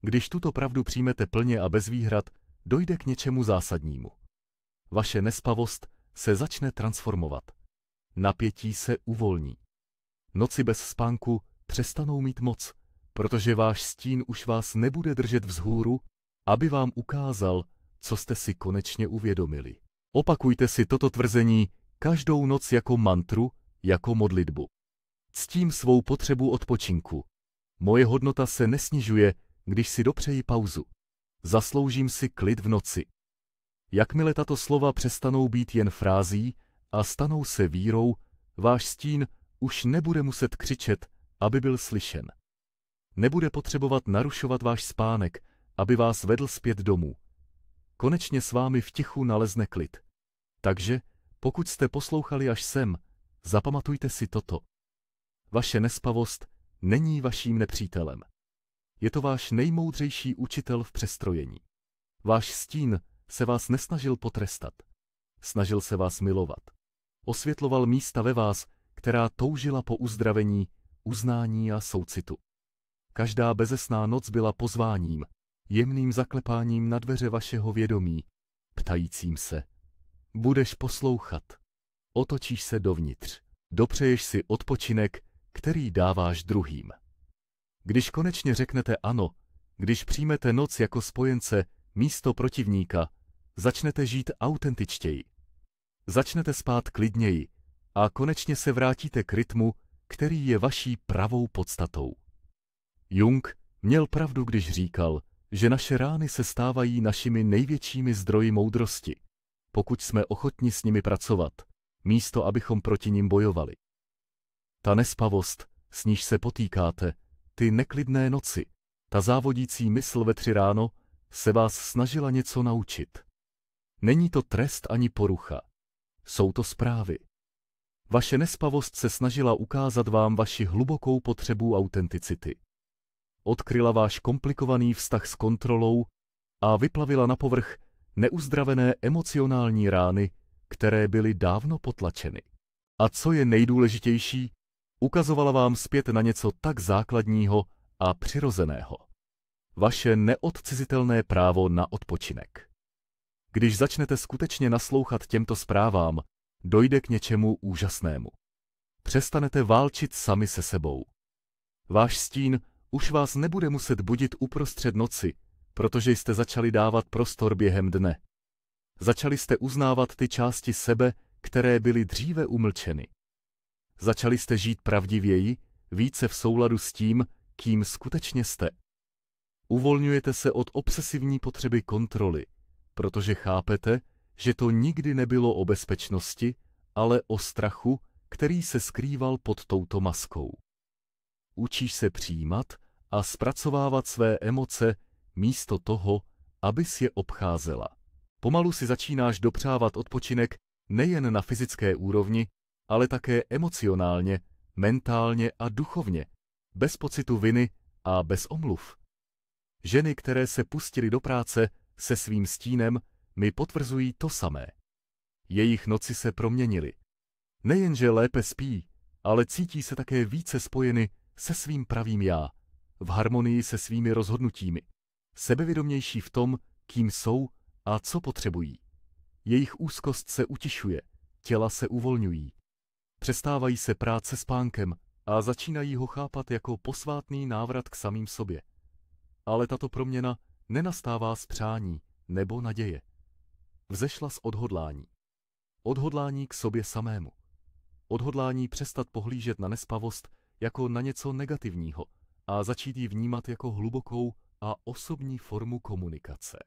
Když tuto pravdu přijmete plně a bez výhrad, dojde k něčemu zásadnímu. Vaše nespavost se začne transformovat. Napětí se uvolní. Noci bez spánku přestanou mít moc, protože váš stín už vás nebude držet vzhůru, aby vám ukázal, co jste si konečně uvědomili. Opakujte si toto tvrzení každou noc jako mantru, jako modlitbu. Ctím svou potřebu odpočinku. Moje hodnota se nesnižuje, když si dopřeji pauzu. Zasloužím si klid v noci. Jakmile tato slova přestanou být jen frází a stanou se vírou, váš stín už nebude muset křičet, aby byl slyšen. Nebude potřebovat narušovat váš spánek, aby vás vedl zpět domů. Konečně s vámi v tichu nalezne klid. Takže, pokud jste poslouchali až sem, zapamatujte si toto. Vaše nespavost není vaším nepřítelem. Je to váš nejmoudřejší učitel v přestrojení. Váš stín se vás nesnažil potrestat. Snažil se vás milovat. Osvětloval místa ve vás, která toužila po uzdravení, uznání a soucitu. Každá bezesná noc byla pozváním, jemným zaklepáním na dveře vašeho vědomí, ptajícím se: budeš poslouchat, otočíš se dovnitř, dopřeješ si odpočinek, který dáváš druhým. Když konečně řeknete ano, když přijmete noc jako spojence místo protivníka, začnete žít autentičtěji. Začnete spát klidněji a konečně se vrátíte k rytmu, který je vaší pravou podstatou. Jung měl pravdu, když říkal, že naše rány se stávají našimi největšími zdroji moudrosti, pokud jsme ochotni s nimi pracovat, místo abychom proti nim bojovali. Ta nespavost, s níž se potýkáte, ty neklidné noci, ta závodící mysl ve 3 ráno, se vás snažila něco naučit. Není to trest ani porucha. Jsou to zprávy. Vaše nespavost se snažila ukázat vám vaši hlubokou potřebu autenticity. Odkryla váš komplikovaný vztah s kontrolou a vyplavila na povrch neuzdravené emocionální rány, které byly dávno potlačeny. A co je nejdůležitější, ukazovala vám zpět na něco tak základního a přirozeného. Vaše neodcizitelné právo na odpočinek. Když začnete skutečně naslouchat těmto zprávám, dojde k něčemu úžasnému. Přestanete válčit sami se sebou. Váš stín už vás nebude muset budit uprostřed noci, protože jste začali dávat prostor během dne. Začali jste uznávat ty části sebe, které byly dříve umlčeny. Začali jste žít pravdivěji, více v souladu s tím, kým skutečně jste. Uvolňujete se od obsesivní potřeby kontroly, protože chápete, že to nikdy nebylo o bezpečnosti, ale o strachu, který se skrýval pod touto maskou. Učíš se přijímat a zpracovávat své emoce místo toho, abys je obcházela. Pomalu si začínáš dopřávat odpočinek nejen na fyzické úrovni, ale také emocionálně, mentálně a duchovně, bez pocitu viny a bez omluv. Ženy, které se pustily do práce se svým stínem, mi potvrzují to samé. Jejich noci se proměnily. Nejenže lépe spí, ale cítí se také více spojeny se svým pravým já, v harmonii se svými rozhodnutími, sebevědomější v tom, kým jsou a co potřebují. Jejich úzkost se utišuje, těla se uvolňují. Přestávají se prát se spánkem a začínají ho chápat jako posvátný návrat k samým sobě. Ale tato proměna nenastává z přání nebo naděje. Vzešla z odhodlání. Odhodlání k sobě samému. Odhodlání přestat pohlížet na nespavost jako na něco negativního a začít ji vnímat jako hlubokou a osobní formu komunikace.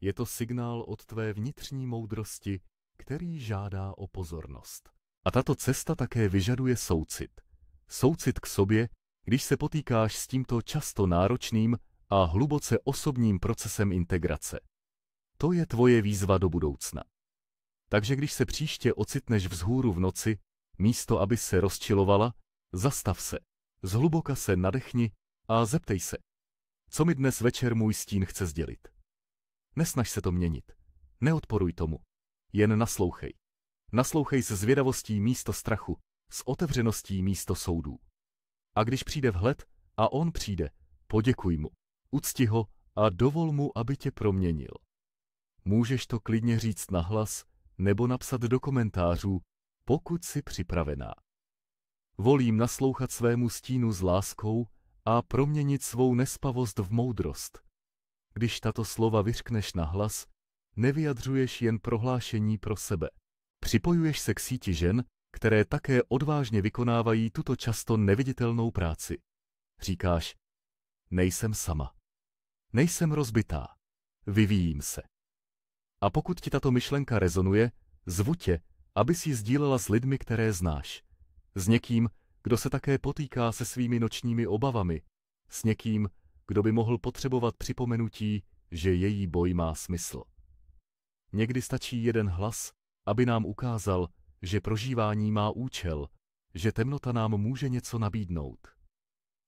Je to signál od tvé vnitřní moudrosti, který žádá o pozornost. A tato cesta také vyžaduje soucit. Soucit k sobě, když se potýkáš s tímto často náročným a hluboce osobním procesem integrace. To je tvoje výzva do budoucna. Takže když se příště ocitneš vzhůru v noci, místo aby se rozčilovala, zastav se, zhluboka se nadechni a zeptej se, co mi dnes večer můj stín chce sdělit. Nesnaž se to měnit, neodporuj tomu, jen naslouchej. Naslouchej se zvědavostí místo strachu, s otevřeností místo soudů. A když přijde vhled, a on přijde, poděkuj mu, ucti ho a dovol mu, aby tě proměnil. Můžeš to klidně říct nahlas nebo napsat do komentářů, pokud jsi připravená. Volím naslouchat svému stínu s láskou a proměnit svou nespavost v moudrost. Když tato slova vyřkneš nahlas, nevyjadřuješ jen prohlášení pro sebe. Připojuješ se k síti žen, které také odvážně vykonávají tuto často neviditelnou práci. Říkáš, nejsem sama. Nejsem rozbitá. Vyvíjím se. A pokud ti tato myšlenka rezonuje, zvu tě, abys ji sdílela s lidmi, které znáš. S někým, kdo se také potýká se svými nočními obavami. S někým, kdo by mohl potřebovat připomenutí, že její boj má smysl. Někdy stačí jeden hlas, aby nám ukázal, že prožívání má účel, že temnota nám může něco nabídnout.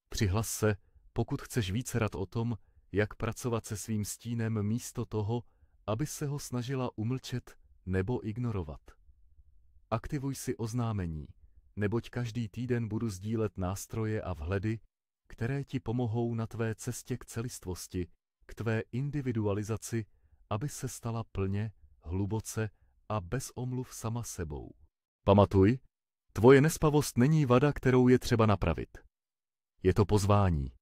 Přihlas se, pokud chceš vícerat o tom, jak pracovat se svým stínem místo toho, aby se ho snažila umlčet nebo ignorovat. Aktivuj si oznámení, neboť každý týden budu sdílet nástroje a vhledy, které ti pomohou na tvé cestě k celistvosti, k tvé individualizaci, aby se stala plně, hluboce a bez omluv sama sebou. Pamatuj, tvoje nespavost není vada, kterou je třeba napravit. Je to pozvání.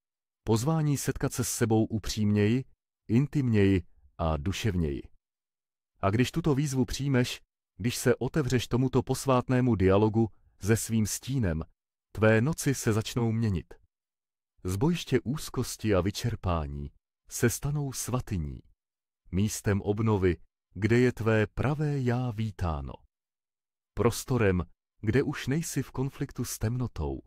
Pozvání setkat se s sebou upřímněji, intimněji a duševněji. A když tuto výzvu přijmeš, když se otevřeš tomuto posvátnému dialogu se svým stínem, tvé noci se začnou měnit. Z bojiště úzkosti a vyčerpání se stanou svatyní, místem obnovy, kde je tvé pravé já vítáno. Prostorem, kde už nejsi v konfliktu s temnotou,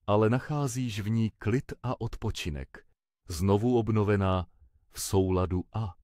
ale nacházíš v ní klid a odpočinek, znovu obnovená v souladu a